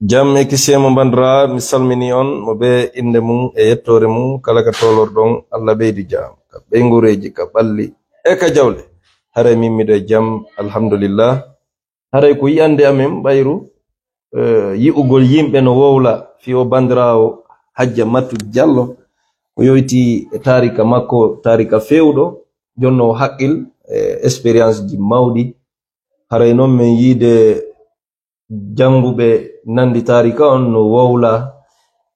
Jam e kisema bandra mi salmini on mo be inde mum e yettore mum kala ka tolordon Allah beydi jam ka ɓeygureji ka ɓalli e ka jawle hare mimmiɗo e jam alhamdulillah haray ko yiyande amen ɓayru yi'ugol yimɓe no wowla fi o bandirawo Hajja Matu Diallo ko yoyti e tarika makko tarika fewɗo jonno haqqil expérience ji mawɗi haray noon min yiide janguɓe nandi tarika on no wowla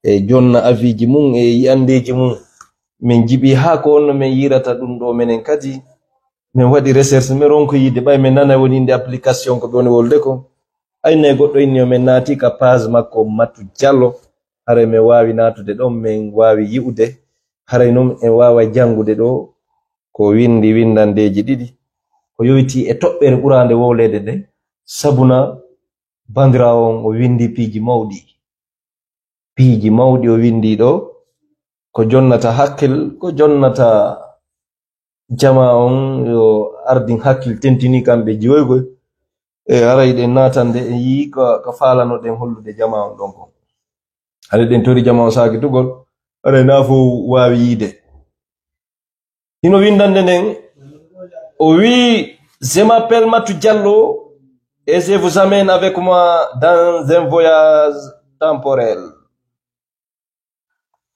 e jonna aviji mum e yi'andeji mum min jibi ha ko onno min yirata ɗum ɗo menen kadi min waɗi recherche min ronko yidde ɓay min nana woni inde application ko ɓe woni wolde ko ayne goɗɗo inni o min naati ka page makko Matu Diallo haray min wawi natude ɗon min wawi yi'ude haray noon en wawa jangude ɗo ko windi windandeji ɗiɗi ko yoyti e toɓɓere ɓurande wowlede nde sabuna bandirawo on o windi piiji mawɗi o windi ɗo ko jonnata hakkil ko jonnata jama on yo ardin hakkil tentini kamɓe jiwoygoy e aray ɗen natande en yi ko falano ɗen hollude jama on ɗon ko hade ɗen tori jama on saaki tugol aray na fo wawi yiide hino windande nden o wi je m'appelle Matu Diallo et je vous amène avec moi dans un voyage temporel.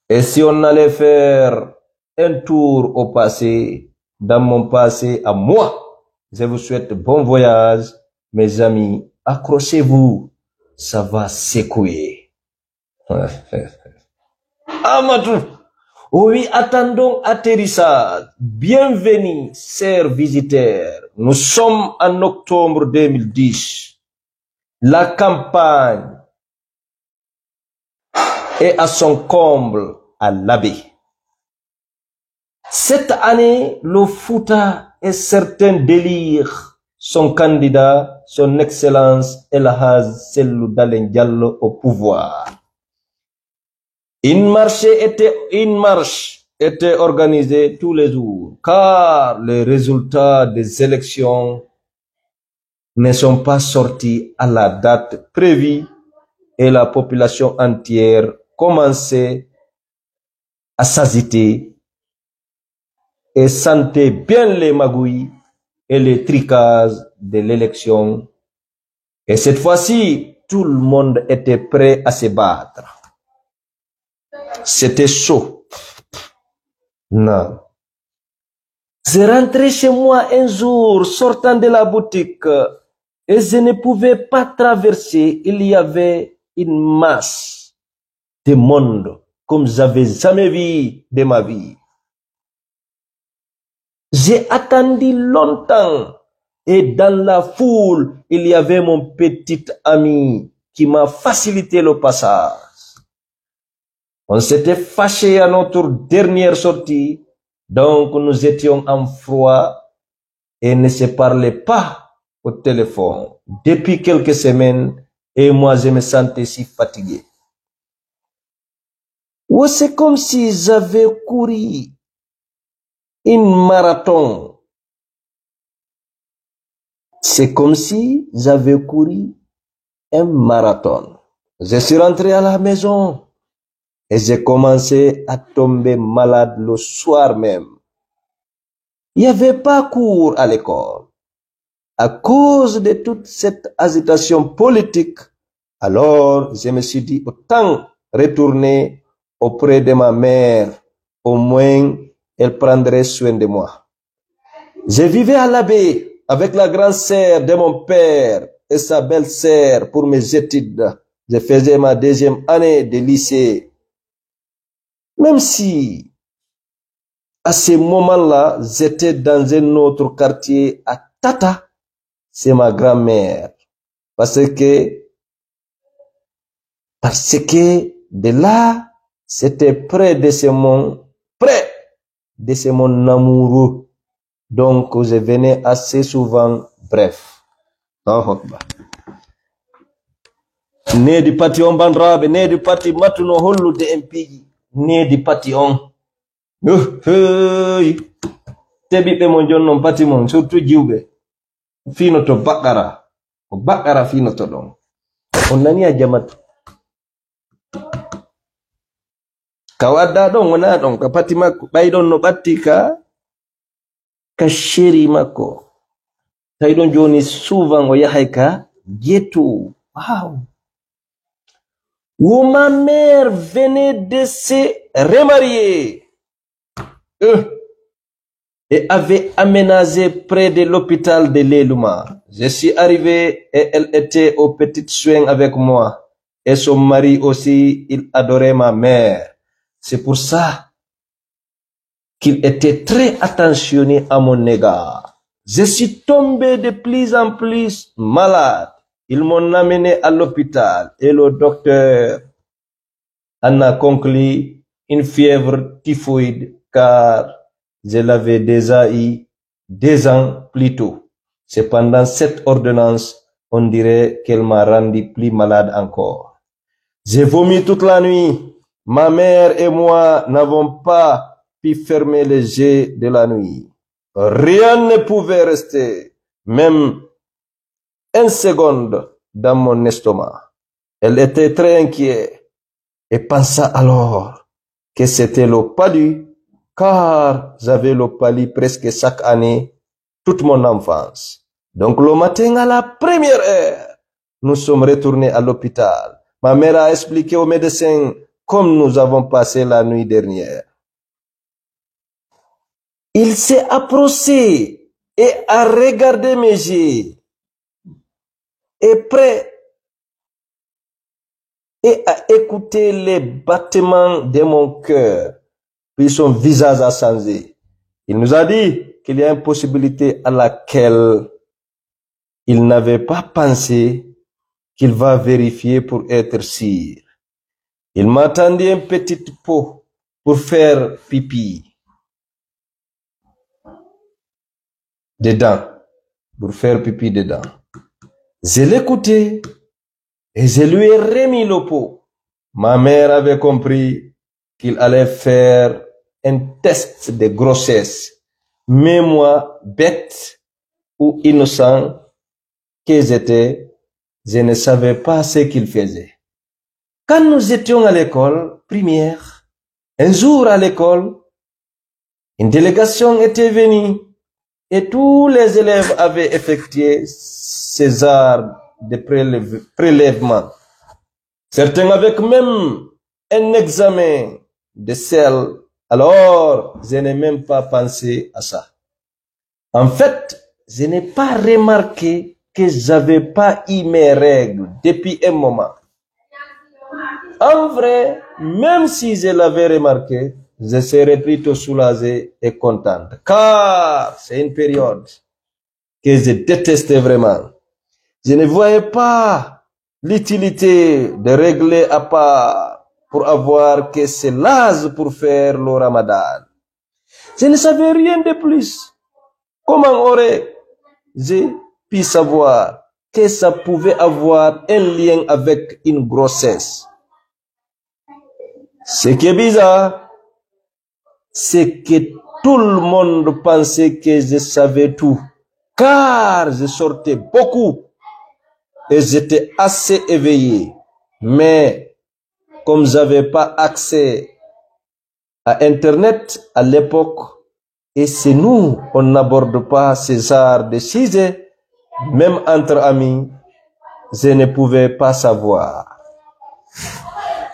Et si on allait faire un tour au passé, dans mon passé à moi, je vous souhaite bon voyage, mes amis. Accrochez-vous, ça va secouer. Amadou, oui, attendons atterrissage. Bienvenue, chers visiteurs. Nous sommes en octobre 2010. La campagne est à son comble à l'Abbé. Cette année, le Fouta est certain délire son candidat, son excellence El Hadj Cellou Dalein Diallo au pouvoir. Une marche était organisée tous les jours, car les résultats des élections ne sont pas sortis à la date prévue et la population entière commençait à s'agiter et sentait bien les magouilles et les tricages de l'élection. Et cette fois-ci, tout le monde était prêt à se battre. C'était chaud. Non. Je rentrais chez moi un jour, sortant de la boutique, et je ne pouvais pas traverser. Il y avait une masse de monde comme j'avais jamais vu de ma vie. J'ai attendu longtemps et dans la foule, il y avait mon petit ami qui m'a facilité le passage. On s'était fâché à notre dernière sortie, donc nous étions en froid et ne se parlaient pas au téléphone depuis quelques semaines et moi je me sentais si fatigué. Ouais, c'est comme si j'avais couru une marathon. C'est comme si j'avais couru un marathon. Je suis rentré à la maison. Et j'ai commencé à tomber malade le soir même. Il n'y avait pas cours à l'école. À cause de toute cette agitation politique, alors je me suis dit autant retourner auprès de ma mère. Au moins, elle prendrait soin de moi. Je vivais à l'Abbé avec la grande sœur de mon père et sa belle-sœur pour mes études. Je faisais ma deuxième année de lycée. Même si, à ce moment-là, j'étais dans un autre quartier à Tata, c'est ma grand-mère. Parce que de là, c'était près de ce mon amoureux. Donc, je venais assez souvent, bref. Né du pati on bandrabe, né du pati Matu no hollu de MPG. Needi pati on teɓiɓe mo jonnon pati mon surtout jiwɓe fino to baqqara o baqqara fino to ɗon on nani a Jamatu Kawadda don wana don ka pati makko baydon no batti ka sheri makko. Taydon joni souvent o yahay ka ghetto. Wow. Où ma mère venait de se remarier et avait aménagé près de l'hôpital de l'Eluma. Je suis arrivé et elle était aux petites soins avec moi. Et son mari aussi, il adorait ma mère. C'est pour ça qu'il était très attentionné à mon égard. Je suis tombé de plus en plus malade. Ils m'ont amené à l'hôpital et le docteur en a conclu une fièvre typhoïde car je l'avais déjà eu 2 ans plus tôt. Cependant, cette ordonnance, on dirait qu'elle m'a rendu plus malade encore. J'ai vomi toute la nuit. Ma mère et moi n'avons pas pu fermer les yeux de la nuit. Rien ne pouvait rester, même 1 seconde dans mon estomac. Elle était très inquiète et pensa alors que c'était le palu, car j'avais le palu presque chaque année, toute mon enfance. Donc le matin à la première heure, nous sommes retournés à l'hôpital. Ma mère a expliqué au médecin comme nous avons passé la nuit dernière. Il s'est approché et a regardé mes yeux et prêt et a écouté les battements de mon cœur. Puis son visage a changé. Il nous a dit qu'il y a une possibilité à laquelle il n'avait pas pensé, qu'il va vérifier pour être sûr. Il m'a tendu un petit pot pour faire pipi dedans. Pour faire pipi dedans. Je l'écoutais et je lui ai remis le pot. Ma mère avait compris qu'il allait faire un test de grossesse. Mais moi, bête ou innocent que j'étais, je ne savais pas ce qu'il faisait. Quand nous étions à l'école primaire, un jour à l'école, une délégation était venue et tous les élèves avaient effectué ces arts de prélèvement. Certains avec même un examen de sel. Alors, je n'ai même pas pensé à ça. En fait, je n'ai pas remarqué que j'avais pas eu mes règles depuis un moment. En vrai, même si je l'avais remarqué, je serais plutôt soulagé et contente. Car c'est une période que je détestais vraiment. Je ne voyais pas l'utilité de régler à part pour avoir que c'est l'âge pour faire le ramadan. Je ne savais rien de plus. Comment aurais-je pu savoir que ça pouvait avoir un lien avec une grossesse? Ce qui est bizarre, c'est que tout le monde pensait que je savais tout, car je sortais beaucoup et j'étais assez éveillé. Mais comme j'avais pas accès à Internet à l'époque, et c'est nous, on n'aborde pas ces genres de sujets, même entre amis, je ne pouvais pas savoir.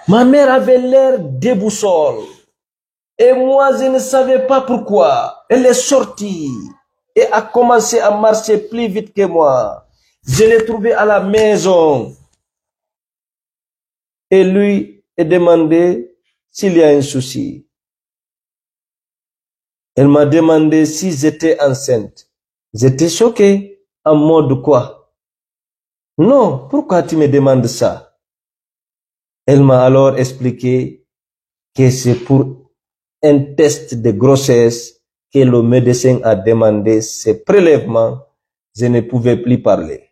Ma mère avait l'air déboussole. Et moi, je ne savais pas pourquoi. Elle est sortie et a commencé à marcher plus vite que moi. Je l'ai trouvée à la maison. Et lui a demandé s'il y a un souci. Elle m'a demandé si j'étais enceinte. J'étais choqué. En mode quoi? Non, pourquoi tu me demandes ça? Elle m'a alors expliqué que c'est pour un test de grossesse que le médecin a demandé ce prélèvement. Je ne pouvais plus parler.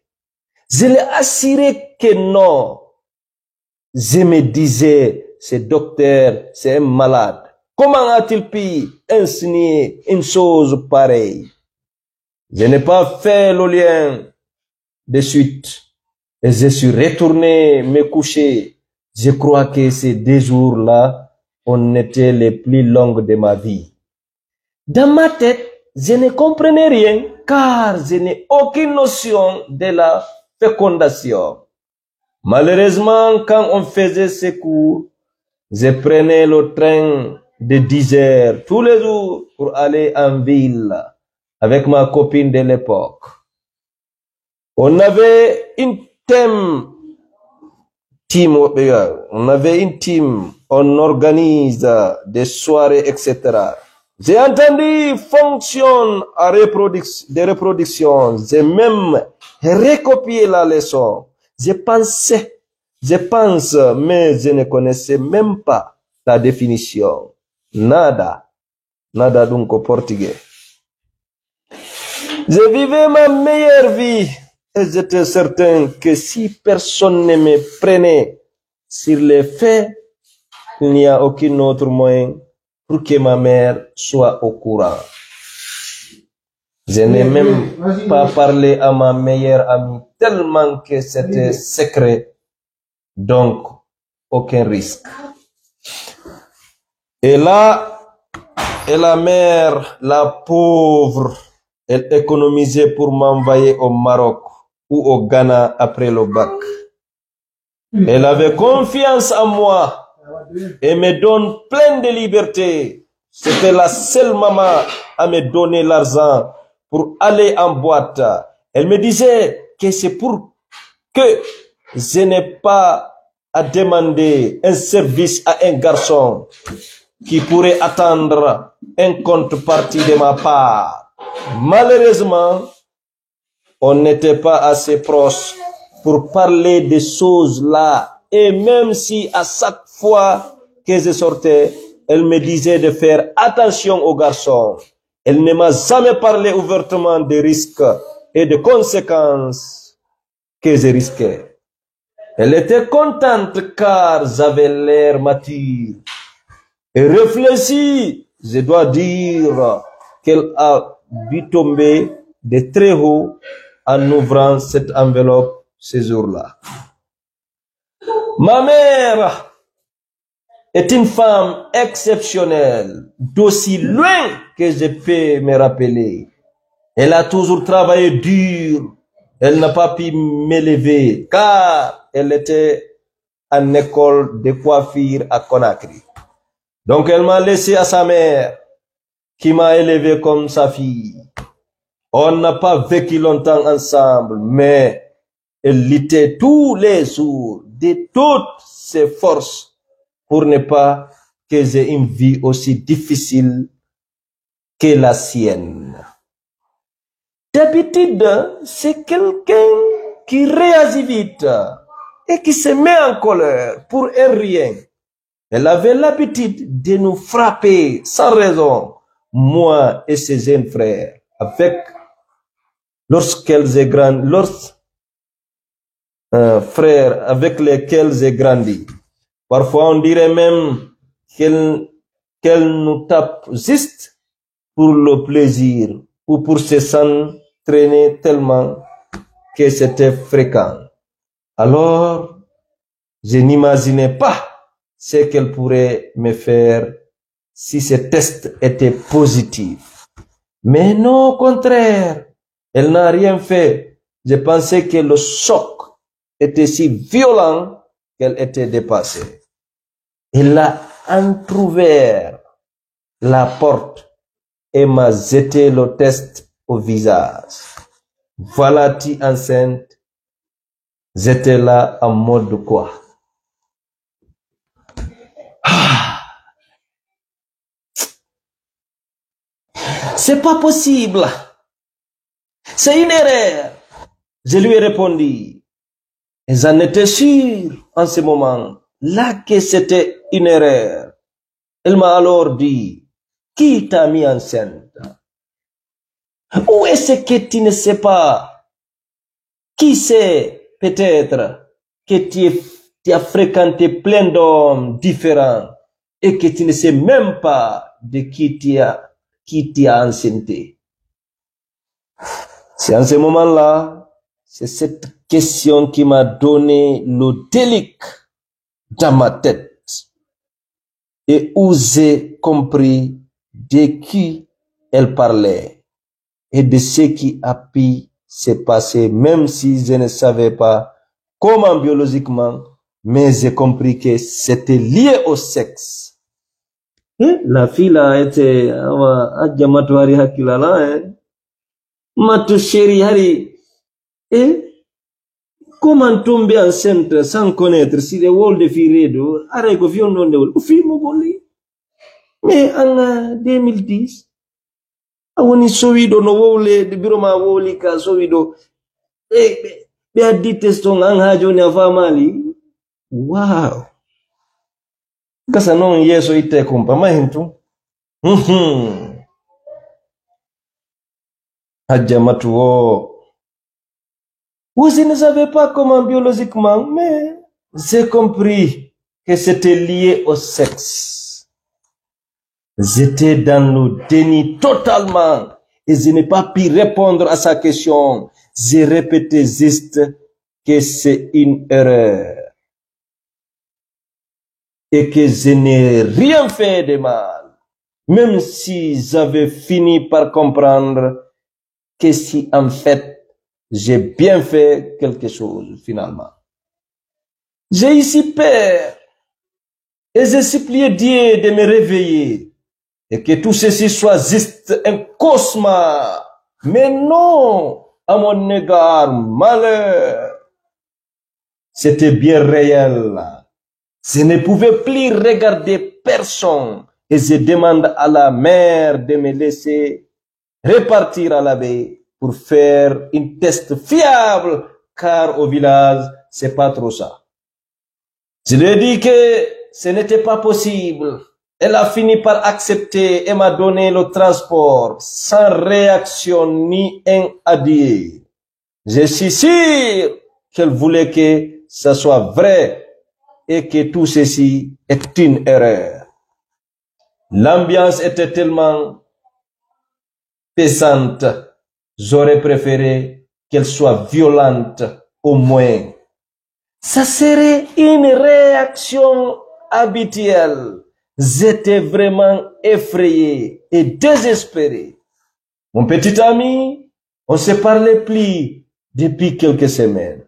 Je l'ai assuré que non. Je me disais, ce docteur, c'est un malade. Comment a-t-il pu insinuer une chose pareille? Je n'ai pas fait le lien de suite. Et je suis retourné me coucher. Je crois que ces 2 jours-là, on était les plus longues de ma vie. Dans ma tête, je ne comprenais rien car je n'ai aucune notion de la fécondation. Malheureusement, quand on faisait ces cours, je prenais le train de 10 heures tous les jours pour aller en ville avec ma copine de l'époque. On avait une team, on organise des soirées, etc. J'ai entendu fonction de reproduction, j'ai même recopié la leçon. Je pense, mais je ne connaissais même pas la définition. Nada donc au portugais. Je vivais ma meilleure vie et j'étais certain que si personne ne me prenait sur les faits, il n'y a aucun autre moyen pour que ma mère soit au courant. Je n'ai même pas parlé à ma meilleure amie tellement que c'était secret, donc aucun risque. Et la mère, la pauvre, elle économisait pour m'envoyer au Maroc ou au Ghana après le bac. Elle avait confiance en moi et me donne plein de liberté. C'était la seule maman à me donner l'argent pour aller en boîte. Elle me disait que c'est pour que je n'ai pas à demander un service à un garçon qui pourrait attendre un contrepartie de ma part. Malheureusement, on n'était pas assez proches pour parler de choses là. Et même si à chaque fois que je sortais, elle me disait de faire attention aux garçons, elle ne m'a jamais parlé ouvertement des risques et des conséquences que je risquais. Elle était contente car j'avais l'air mature et réfléchi. Je dois dire qu'elle a vu tomber de très haut en ouvrant cette enveloppe ce jour-là. Ma mère est une femme exceptionnelle, d'aussi loin que je peux me rappeler. Elle a toujours travaillé dur. Elle n'a pas pu m'élever car elle était en école de coiffure à Conakry. Donc elle m'a laissé à sa mère qui m'a élevé comme sa fille. On n'a pas vécu longtemps ensemble, mais elle luttait tous les jours de toutes ses forces pour ne pas que j'ai une vie aussi difficile que la sienne. D'habitude, c'est quelqu'un qui réagit vite et qui se met en colère pour un rien. Elle avait l'habitude de nous frapper sans raison, moi et ses jeunes frères, frères avec lesquels j'ai grandi. Parfois, on dirait même qu'elle nous tape juste pour le plaisir ou pour se s'entraîner tellement que c'était fréquent. Alors, je n'imaginais pas ce qu'elle pourrait me faire si ce test était positif. Mais non, au contraire, elle n'a rien fait. Je pensais que le choc était si violent qu'elle était dépassée. Elle a entrouvert la porte et m'a jeté le test au visage. Voilà-t-il enceinte? J'étais là en mode quoi? C'est pas possible. C'est une erreur. Je lui ai répondu. Et j'en étais sûr en ce moment-là que c'était une erreur. Elle m'a alors dit, qui t'a mis enceinte? Ou est-ce que tu ne sais pas? Qui sait peut-être que tu as fréquenté plein d'hommes différents et que tu ne sais même pas de qui t'as enceinté? C'est en ce moment-là, c'est cette question qui m'a donné le déclic dans ma tête. et où j'ai compris de qui elle parlait et de ce qui a pu se passer, même si je ne savais pas comment biologiquement, mais j'ai compris que c'était lié au sexe. La fille là était Adjamatu hari hakilala, Matu chéri hari. Comment tomber enceinte sans connaître si les wol de firedo arrête ko fion non de wol film bolli. Mais en 2010 awoni sowido no wowle de biro ma woli ka sowido be addi testo ngang ha joni afamali. Wow. Kasa non yeso ite kumpa mahintu. Adjamatu wo. Vous ne savez pas comment biologiquement, mais j'ai compris que c'était lié au sexe. J'étais dans le déni totalement et je n'ai pas pu répondre à sa question. J'ai répété juste que c'est une erreur et que je n'ai rien fait de mal, même si j'avais fini par comprendre que si en fait j'ai bien fait quelque chose finalement. J'ai ici peur et j'ai supplié Dieu de me réveiller et que tout ceci soit juste un cauchemar. Mais non, à mon égard, malheur. C'était bien réel. Je ne pouvais plus regarder personne et je demande à la mère de me laisser repartir à la baie pour faire un test fiable, car au village, c'est pas trop ça. Je lui ai dit que ce n'était pas possible. Elle a fini par accepter et m'a donné le transport sans réaction ni un adieu. Je suis sûr qu'elle voulait que ça soit vrai et que tout ceci est une erreur. L'ambiance était tellement pesante. J'aurais préféré qu'elle soit violente au moins. Ça serait une réaction habituelle. J'étais vraiment effrayé et désespéré. Mon petit ami, on se parlait plus depuis quelques semaines.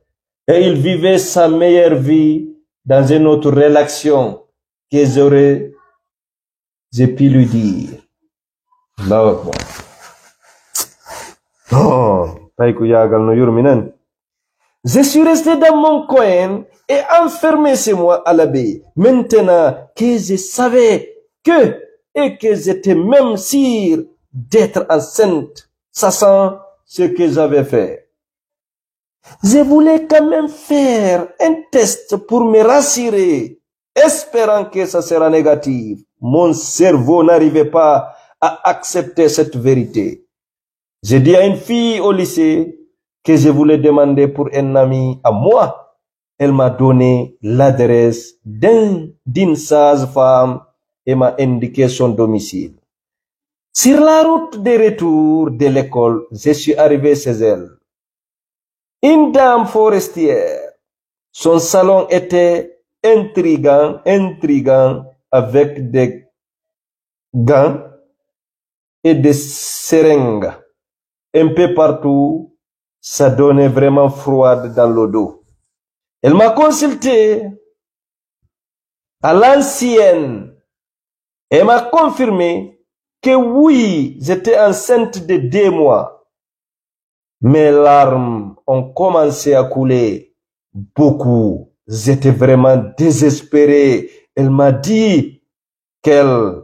Et il vivait sa meilleure vie dans une autre relation que j'ai pu lui dire. Là, bon. Oh, je suis resté dans mon coin et enfermé chez moi à la baie. Maintenant que je savais et que j'étais même sûr d'être enceinte, sachant ce que j'avais fait. Je voulais quand même faire un test pour me rassurer, espérant que ça sera négatif. Mon cerveau n'arrivait pas à accepter cette vérité. J'ai dit à une fille au lycée que je voulais demander pour un ami à moi. Elle m'a donné l'adresse d'une sage-femme et m'a indiqué son domicile. Sur la route de retour de l'école, je suis arrivé chez elle. Une dame forestière. Son salon était intriguant avec des gants et des seringues. Un peu partout, ça donnait vraiment froid dans le dos. Elle m'a consulté à l'ancienne et m'a confirmé que oui, j'étais enceinte de 2 mois. Mes larmes ont commencé à couler beaucoup. J'étais vraiment désespéré. Elle m'a dit qu'elle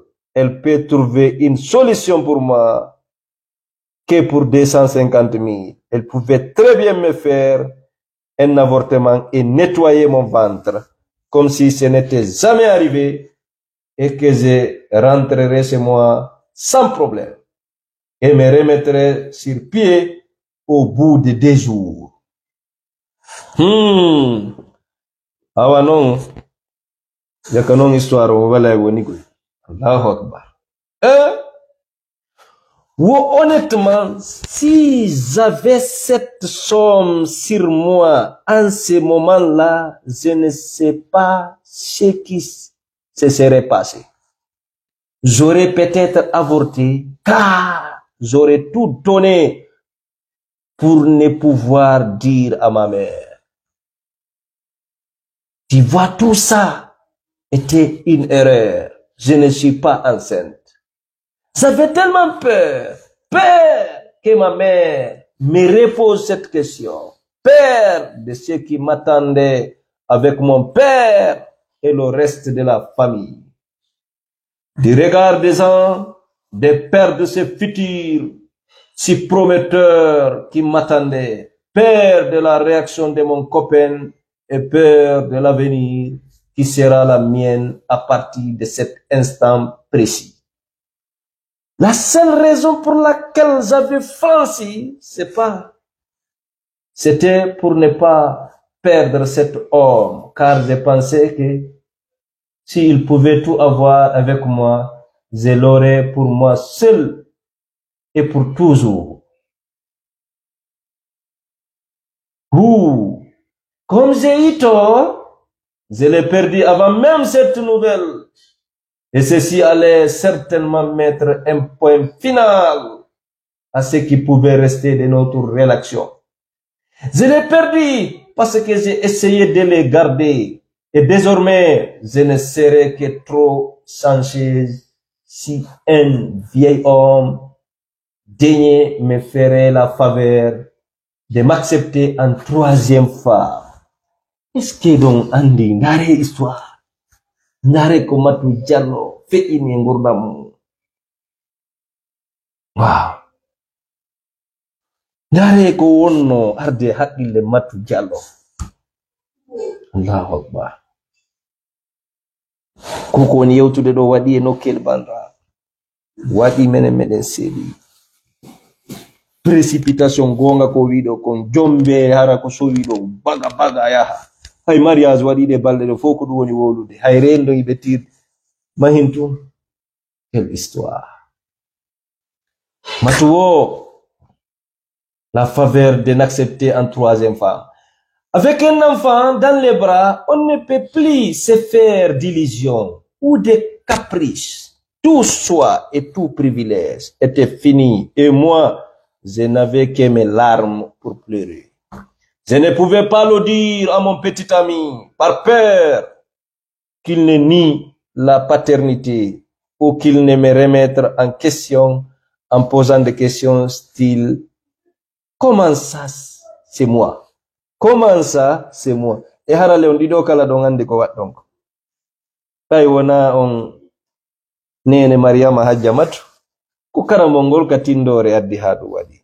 peut trouver une solution pour moi. Que pour 250 000, elle pouvait très bien me faire un avortement et nettoyer mon ventre, comme si ce n'était jamais arrivé et que je rentrerais chez moi sans problème et me remettrais sur pied au bout de 2 jours. Awa non, yaka non histoire o wala woni ko. Allahu Akbar. Honnêtement, si j'avais cette somme sur moi en ce moment-là, je ne sais pas ce qui se serait passé. j'aurais peut-être avorté, car j'aurais tout donné pour ne pouvoir dire à ma mère. Tu vois, tout ça était une erreur. Je ne suis pas enceinte. J'avais tellement peur que ma mère me repose cette question. Peur de ce qui m'attendait avec mon père et le reste de la famille. Du regard des gens, des pères de ce futur si prometteur qui m'attendait, peur de la réaction de mon copain et peur de l'avenir qui sera la mienne à partir de cet instant précis. La seule raison pour laquelle j'avais franchi, c'était pour ne pas perdre cet homme, car je pensais que s'il pouvait tout avoir avec moi, je l'aurais pour moi seul et pour toujours. Ouh, comme j'ai eu tort, je l'ai perdu avant même cette nouvelle. Et ceci allait certainement mettre un point final à ce qui pouvait rester de notre relation. Je l'ai perdu parce que j'ai essayé de les garder. Et désormais, je ne serai que trop changé si un vieil homme daignait me ferait la faveur de m'accepter en troisième femme. Est-ce que donc Andy, n'arrête histoire, n'arrête comment tu diallo, fait une ngourdam. Wow. N'arrête ko wonno arde hakkille matu diallo. Allahu Akbar. Koko woni yewtude ɗo waɗi e nokkel bandra. Waɗi menen seeɗi. Précipitation gonga ko wiɗo kon jombe hara ko sowiɗo baga yaha. Hay mariage waɗi de balɗe ɗo fof ko ɗum woni wolude. Hay rendo yiɓe tirde. Mahin tun. Quelle histoire. Matuwo, la faveur de n'accepter en troisième femme. Avec un enfant dans les bras, on ne peut plus se faire d'illusions ou de caprices. Tout choix et tout privilège était fini. Et moi, je n'avais que mes larmes pour pleurer. Je ne pouvais pas le dire à mon petit ami par peur qu'il ne nie la paternité ou qu'il ne me remette en question en posant des questions style « Comment ça, c'est moi ?» Comment ça, c'est moi. E harale on dido kala don ande ko wat donc. Tay wona on nene Mariama Hajjamatu ko karamongol katindore addi hadu wadi.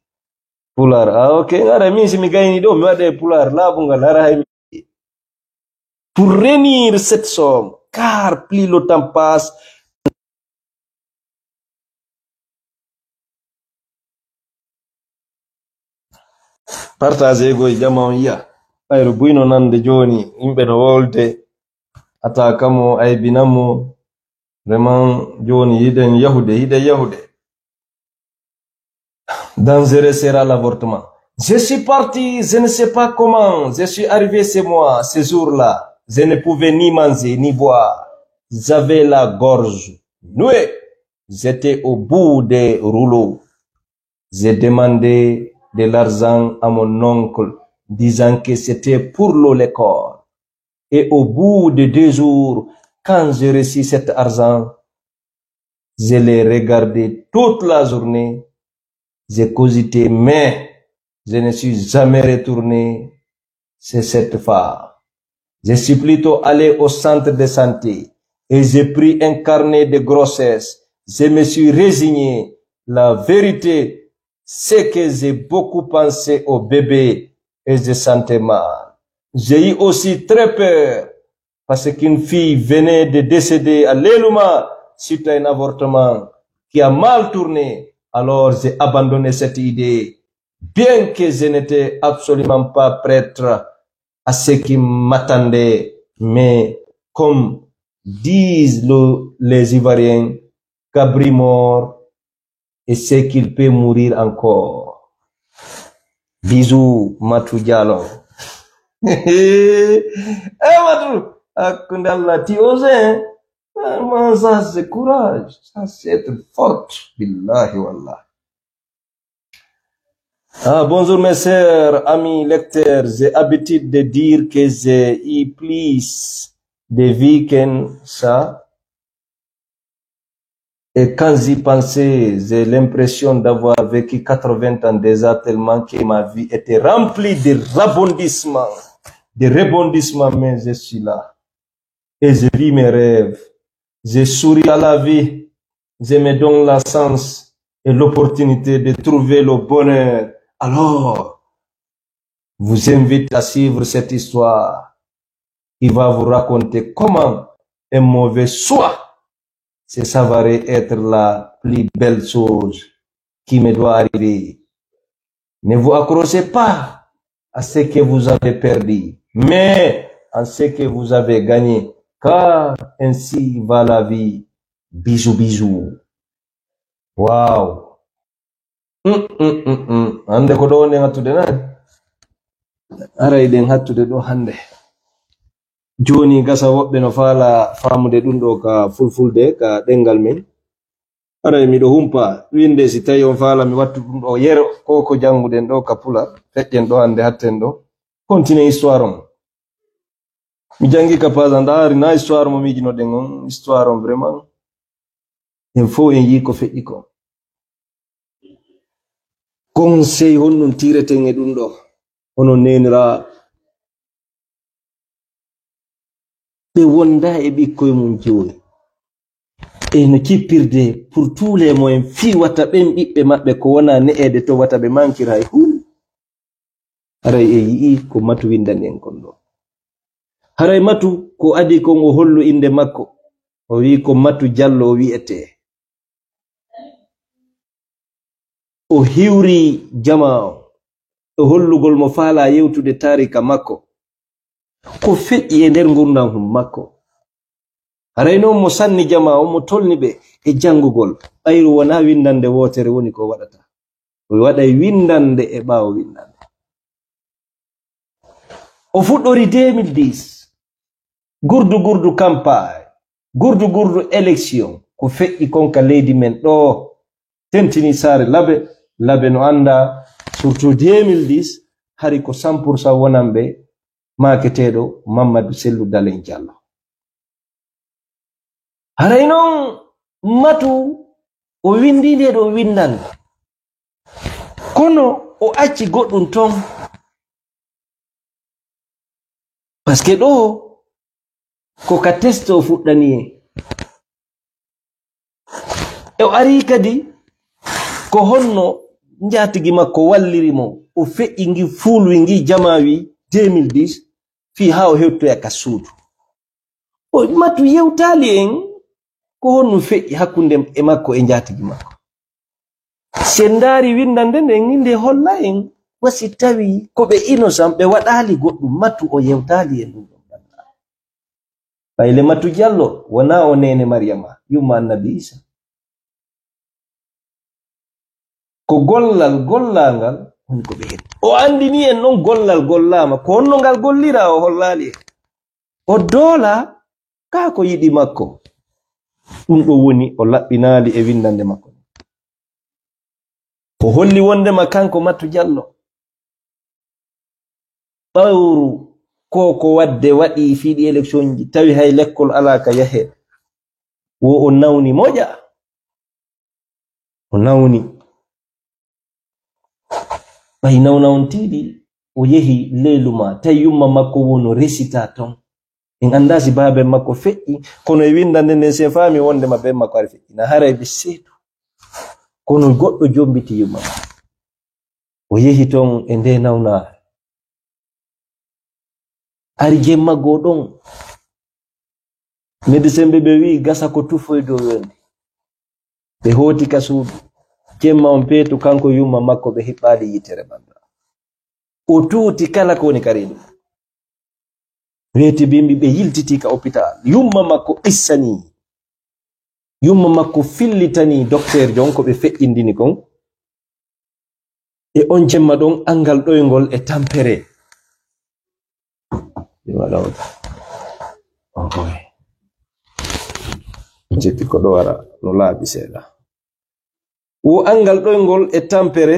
Pular. Ah ok, ngara min simi gayni do mi wade pular labungal hara hay. Pour réunir cette somme, car plus le temps passe, partage go jama on ya. Ayro buino nande joni imbe no wolde atakamo ay binamo vraiment joni yiden yahude dangereux sera l'avortement. Je suis parti, je ne sais pas comment, je suis arrivé chez moi ce jour-là, je ne pouvais ni manger ni boire, j'avais la gorge nouée, j'étais au bout des rouleaux. J'ai demandé de l'argent à mon oncle disant que c'était pour l'école. Et au bout de 2 jours, quand j'ai reçu cet argent, je l'ai regardé toute la journée, j'ai cogité, mais je ne suis jamais retourné chez cette femme. Je suis plutôt allé au centre de santé et j'ai pris un carnet de grossesse. Je me suis résigné. La vérité, c'est que j'ai beaucoup pensé au bébé et je sentais mal. J'ai eu aussi très peur parce qu'une fille venait de décéder à l'Eluma suite à un avortement qui a mal tourné. Alors j'ai abandonné cette idée, bien que je n'étais absolument pas prête à ce qui m'attendait. Mais comme disent les Ivoiriens, Cabri mort et c'est qu'il peut mourir encore. Bisous, Matou Diallo. Eh Matou, akundalla ti osé, Ça, c'est courage. Ça, c'est être forte. Billahi wallah. Bonjour mes sœurs, amis lecteurs. J'ai l'habitude de dire que j'ai eu plus de week-ends, ça. Et quand j'y pensais, j'ai l'impression d'avoir vécu 80 ans déjà tellement que ma vie était remplie de rebondissements. Mais je suis là. Et je vis mes rêves. Je souris à la vie. Je me donne la chance et l'opportunité de trouver le bonheur. Alors, vous invite à suivre cette histoire qui va vous raconter comment un mauvais choix c'est s'avérer être la plus belle chose qui me doit arriver. Ne vous accrochez pas à ce que vous avez perdu, mais à ce que vous avez gagné, car ainsi va la vie. Bisous, bisous. Wow. Hande ko ɗo woni hattude nani ara eɗen hattude ɗo hande joni gasa woɓɓe no faala famude ɗum ɗo ka fulfulde ka ɗengal men ara miɗo humpa winde si tawi on faala mi wattu ɗum ɗo yero ko janguden ɗo ka pula feƴƴen ɗo hande hatten ɗo continue histoire on mi jangi ka pasa ndaari na histoire mo mijinoɗen on histoire on vraiment en fo en yi ko feƴƴi ko conseil honnon tireten e ɗum ɗo hono nenira ɓe wonda e ɓikkoye mum joni e no kippirde pour tous les moyens fiwata ɓen ɓiɓɓe maɓɓe ko wona ne'ede to wata ɓe mankira hay hunde haray e yii ko matu windani en kon ɗo haray matu ko adi kon o hollu inde makko o wi ko Matu Diallo o wi'ete o hiwri jama o hollugol mo faala yewtude tarika makko ko feƴƴi e nder gurdam hum makko haray noon mo sanni jama o mo tolni ɓe e jangugol ɓayru wona windande wotere woni ko waɗata o waɗay windande e ɓaawo windande o fuɗɗori 2010 gurdu campagne gurdu élection ko feƴƴi konka leydi men ɗo tentini saare labe no anda surtout 2010 hari ko 100% wonanɓe maketeɗo Mamadou Sellou Dalein Diallo haray noon Matu o windi nde ɗo windande kono o acci goɗɗum ton parce que ɗo ko ka test o fuɗɗani e o ari kadi ko honno njatigi makko walliri mo o feƴƴi ngi fuulwi ngi jamawi 2010 fi ha o hewtoya ka suudu o Matu yewtali en ko honno feƴƴi hakkunde e makko e njatigi makko sen ndaari windande nden inde holla en wasi tawi ko ɓe innocent ɓe waɗali goɗɗum Matu o yewtali en ɗum bayle Matu Diallo wona o nene Mariama yumma Annabi Isa ko gollangal woni ko ɓe heɗi o andini en noon gollama ko honno ngal gollira o hollali en o doola ka ko yiɗi makko ɗum ɗo woni o laɓɓinali e windande makko o holli wondema kanko Matu Diallo ɓawru ko wadde waɗi fiiɗi élection ji tawi hay lekkol ala ka yahe wo o nawni moƴa o nawni ɓay nawnawontiɗi o yehi leyluma tawi yumma makko wono resita ton en anda si baabe makko feƴƴi kono e windande nden se faami wondema be makko ari feƴƴi na haray ɓe seedu kono goɗɗo jombiti yumma o yehi ton e nde nawna ari jemma go ɗon médecin ɓe wi gasa ko tufoy dow yonde ɓe hooti ka suudu jemma on peetu kanko yumma makko ɓe hiɓɓaali yitere banda o tuuti kala ko woni kari ɗum weeti bimbi ɓe yiltiti ka hôpital yumma makko issani yumma makko fillitani docteur jon ko ɓe feƴƴindini kon e on jemma ɗon angal ɗoygol e tampere jeti ko do wara no laabi seeda wo angal ɗoyngol e tampere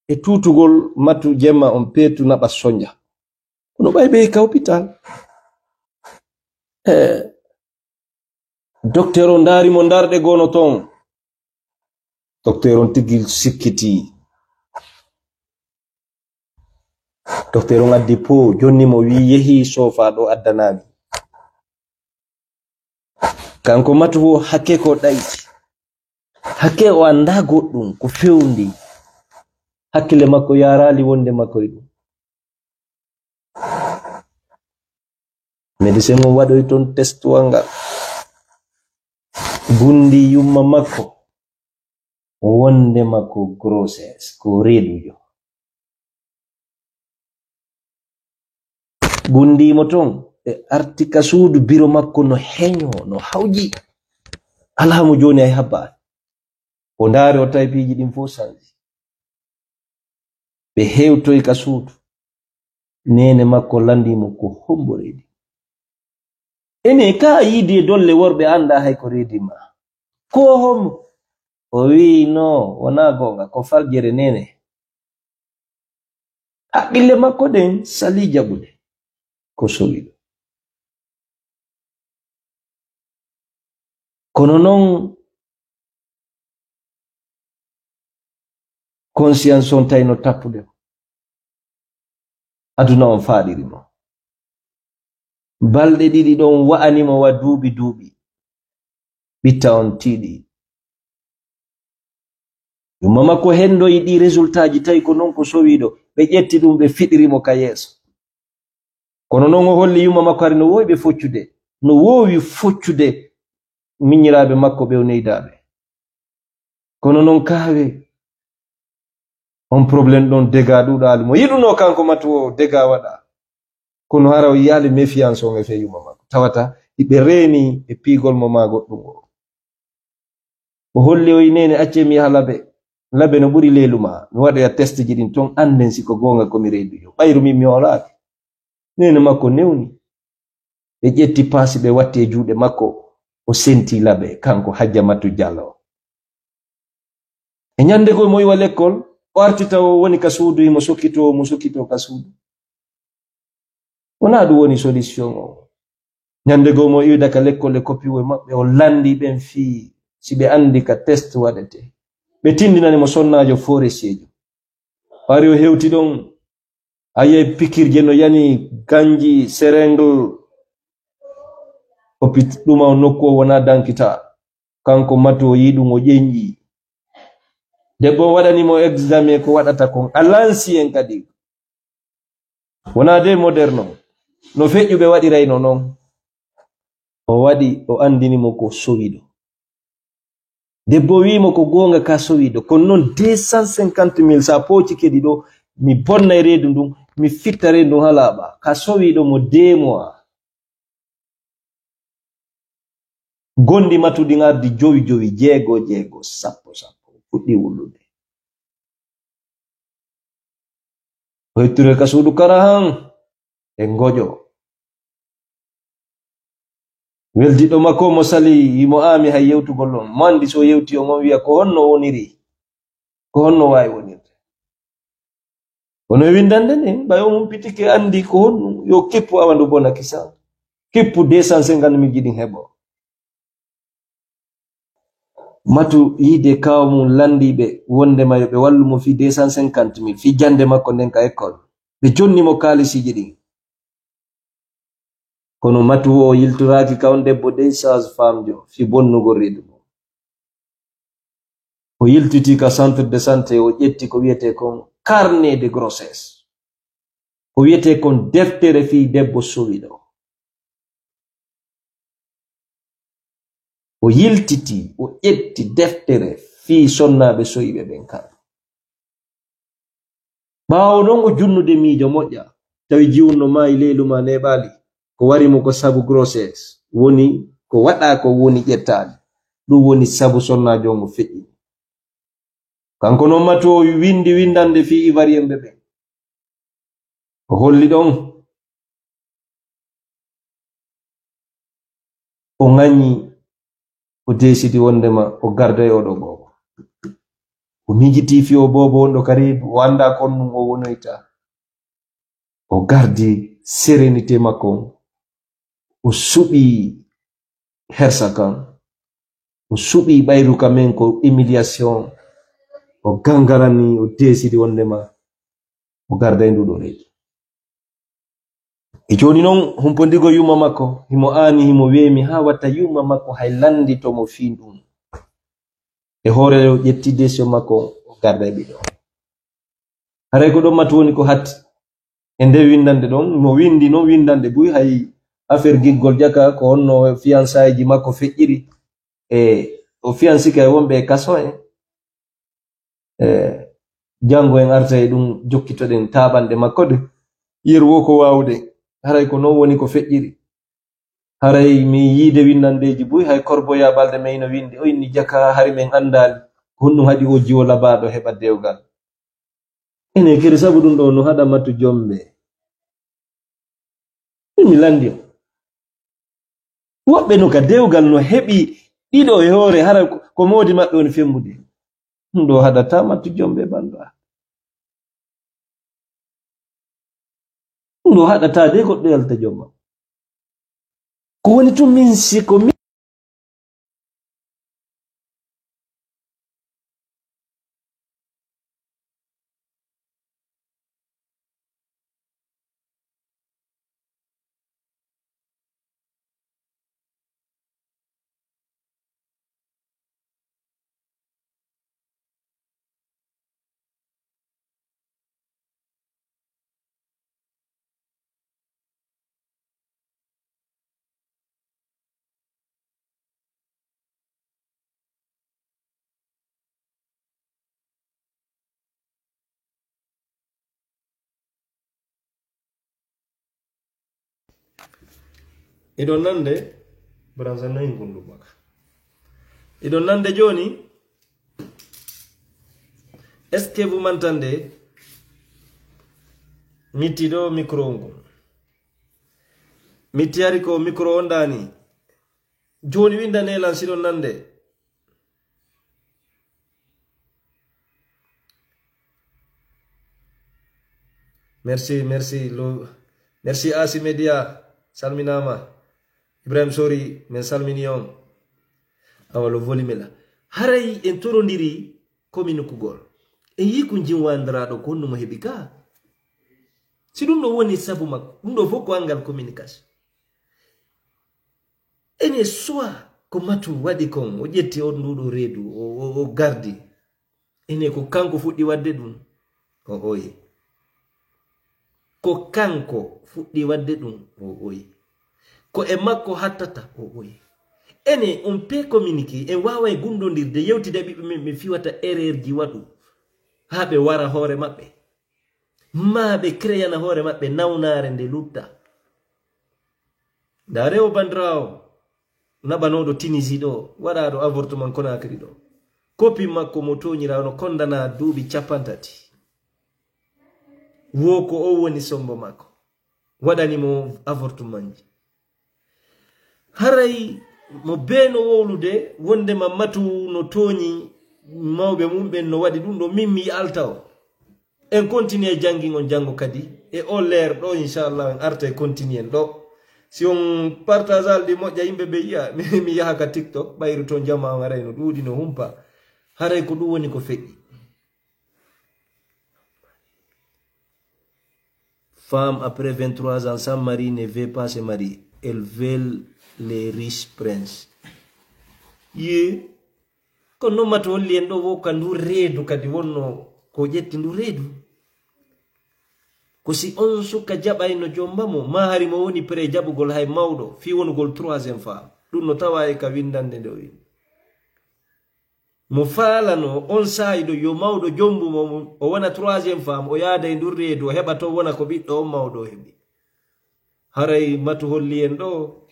e tutugol matu jemma on peetu naɓa sonja kono ɓay ɓe ka hôpital docteur o ndaari mo ndarɗe gono ton docteur on tigi sikkiti docteur on addi po jonni mo wi yehi sofa ɗo addanami kanko matu wo hakke ko ɗayti hakke o anda goɗɗum ko fewndi hakkile makko yarali wonde makko e ɗum médecin mo waɗoy ton test wanga gundi yumma makko wonde makko grossesse ko reedujo gundimo ton e artika suudu biro makko no heño no hawji alamo joni ay habba o ndaari o taypiji ɗin fo sanji ɓe hewtoy ka suudu nene makko landimo ko hombo reedi ene ka yiidi e dolle worɓe anda hay ko reedima ko hombo o wi no wona gonga ko faljere nene haqqille makko ɗen sali jaɓude ko sowiɗo kono non conscience on tayno tappude aduna on faaɗirimo balɗe ɗiɗi ɗon wa'animo wa duuɓi ɓitta on tiiɗi yumma makko hendo yiɗi résultat ji tawi ko non ko sowiɗo ɓe ƴetti ɗum ɓe fiɗirimo ka yeeso kono non o holli yumma makko ari no wowi ɓe foccude no wowi foccude miñiraɓe makko ɓe o neydaɓe kono non kaawe on probléme ɗon déga ɗuɗali mo yiɗuno kanko matu o déga waɗa kono hara o yiyali méfiance on e fe yumma makko tawata iɓe reeni e piigol mo ma goɗɗum o holli o yinene acce mi yaha labe no ɓuri leelu ma mi waɗoya test ji ɗin ton anden siko gonga komi reedujo ɓayru min mi holaaki nene makko newni ɓe ƴetti paasi ɓe watti e juuɗe makko o senti laɓe kanko Hajja Matu Diallo e ñande go mo yiwa l'école o artita o woni ka suudu mo sokkito ka suudu wona ɗum woni solution o ñande go mo iwda ka l'école e koppiwo maɓɓe o landi ɓen fii si ɓe andi ka test waɗete ɓe tindinani mo sonnajo forestier pari o hewti ɗon aye pikirje no yani ganji seringle o ɗuma o nokku o wona dankita kanko Matu o yiɗum o ƴenƴi debbo waɗanimo examen ko waɗata kon alansi en kadi wona de moderne no feƴƴuɓe waɗirayno noon o waɗi o andinimo ko sowiɗo debbo wimo ko gonga ka sowiɗo kono noon 250,000 sa pooci kedi ɗo mi bonnay reedu ndun mi fitta reedu ndun ha laaɓa ka sowiɗo mo 2 mois gondi Matuɗi ardi 5 6 10 fuɗɗi wullude o hetture ka suudu kara han e ngoƴo weldiɗo makko mo sali yimo ami hay yewtugol on mandi so yewti o mon wiya ko honno woniri ko honno wawi wonirde kono windande nden ɓay o mum pitike andi ko honno yo keppu awandu bona kisan keppu 250 ɗin heɓo Matu yiide kawo mum landiɓe wondema yo ɓe wallumo fi 250,000 fi jande makko nden ka école ɓe jonnimo kalisiji ɗin kono Matu o yiltoraki ka on debbo dey sage femme jo fi bonnugol reedu o yiltiti ka centre de santé o ƴetti ko wiyete kon carnet de grossesse ko wiyete kon deftere fi debbo sowiɗo o yiltiti o ƴetti deftere fi sonnaɓe soyiɓe ɓen kam ɓawo ɗon o junnude miijo moƴƴa tawi jiwunno maayi leylu ma neɓali ko warimo ko sabu grossesse woni ko waɗa ko woni ƴettade ɗum woni sabu sonnajo mo feƴƴi kanko noon Matu o windi windande fi ivoirien ɓe ɓen o holli ɗon o ŋañi o desidi wondema o garda e oɗo bobo o mijiti fiyo bobo wonɗo karedu o anda konnum o wonoyta o gardi sérénité makko o suɓi hersa kan o suɓi ɓayru ka men ko humiliation o gangarani o desidi wondema o garda e nduɗo reedu e joni noon humpondigo yumma makko himo ani himo weemi ha watta yumma makko hay landi tomo fin ɗum e hoore o ƴetti décision makko o garda e ɓiɗo haray ko ɗon matu woni ko hatti e nde windande ɗon mo windi noon windande buy hay affaire giggol jaka ko honno fiançaji makko feƴƴiri e o fiancika e wonɓe e kaso jango en arta e ɗum jokkitoɗen taɓanɗe makko de yerwo ko wawde haray ko non woni ko feƴƴiri haray mi yiide windandeji buy hay korboya balde mayno windi o inni jaka hari men andali ko honɗum haɗi o jiwo labaɗo heɓa dewgal ene kiri sabu ɗum ɗo no haɗa mattu jombe mi landi woɓɓe no ka dewgal no heɓi ɗiɗo e hoore hara ko modi maɓɓe woni femmude ɗum ɗo haɗata mattu jombe bandu ɗum ɗo haɗata de goɗɗo yalta jomma ko woni tun min siko min iɗon nande bransa nayi gundu maka iɗon nande joni est ce que vous m'entendez mitti ɗo micro ngu mitti ari ko micro on dani joni windanelan siɗon nande merci Asi Media salminama Ibrahim Sori men salmini on awalo volimela haray en torondiri commune kugol en yi ko jinwandiraɗo ko honno mo heɓi ka si ɗum ɗo woni sabu makko ɗum ɗo fof ko angal communication ene soit ko matu waɗi kon o ƴetti on nduɗo reedu o gardi ene ko kanko fuɗɗi wadde ɗum o oyi ko kanko fuɗɗi wadde ɗum o oyi ko e makko hattata o oyi ene on peut communiquer en wawa e gundodirde yewtide ɓiɓɓe men ɓe fiwata erreur ji waɗu ha ɓe wara hoore maɓɓe ma ɓe créana hoore maɓɓe nawnare nde lutta nda rewo bandirawo naɓanoɗo Tunisie ɗo waɗaɗo avortement Conakry ɗo kopi makko mo toñira no kondana duuɓi 50 wo ko o woni sombo makko waɗanimo avortement ji haray mo beeno wowlude wondema matu no tooñi mawɓe mumɓen no waɗi ɗum ɗo min mi alta o en continue jangin on jango kadi e o leer ɗo inchallah en arta e continue en ɗo si on partage alɗi moƴƴa yimɓe ɓe yiya mi yaha ka TikTok ɓayru toon jama on aray no ɗuuɗi no humpa haray ko ɗum woni ko feƴƴi femme après 23 ans sans mari ne veut pas se marier elle veut les riches princes ye ko nomata holli en ɗo woka ndu reedu kadi wonno ko ƴetti ndu reedu ko si on suka jaɓayno jombamo ma hari mo woni pré jaɓugol hay mawɗo fi wonugol 3e femme ɗum no tawa e ka windande nde o wi mo faalano on saayiɗo yo mawɗo jombumo o wona 3e femme o yaada e ndu reedu o heɓa to wona ko ɓiɗɗo on mawɗo o heɓi haray matu holli en ɗo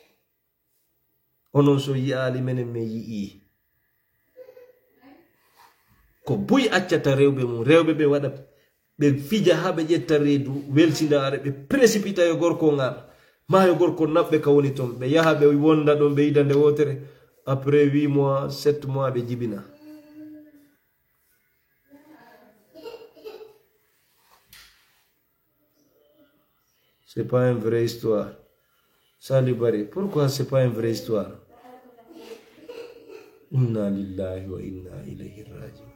onon so yi'ali menen min yi'i ko buy accata rewɓe mum rewɓe ɓe waɗa ɓe fija ha ɓe ƴetta reedu weltidare ɓe précipita yo gorko ngal ma yo gorko naɓɓe ka woni toon ɓe yaha ɓe wonda ɗon ɓe yida nde wotere après 8 mois 7 mois ɓe jibina. C'est pas une vraie histoire. Sali Bari, pourquoi c'est pas une vraie histoire? Inna lillahi wa inna ilayhi raji'un.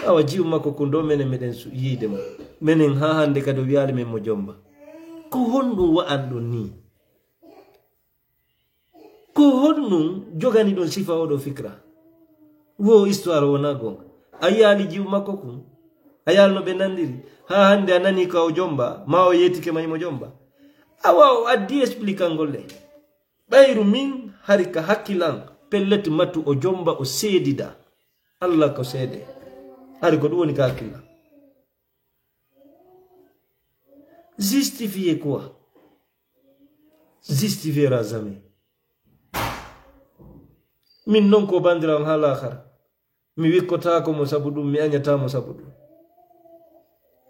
Awa jiw makko ko ndo menen meɗen yiide mo menen ha hande kadi wiyaali men mo jomba ko honɗum wa'an ɗon ni, ko honɗum jogani ɗon sifa oɗo fikra wo histoire wona gonga. A yaali jiw makko kum, a yaali no ɓe nandiri ha hande a nani ka o jomba ma o yettike maymo jomba. Awa o addi expliquangol le ɓayru min hari ka hakkilan pelleti mattu o jomba o seedida Allah ko seede hari ko ɗum woni ka hakkilla. Justifier quoi? Justifiera jamais. Min non ko bandiram ha lahara mi wikkotako mo sabu ɗum, mi añatamo sabu ɗum,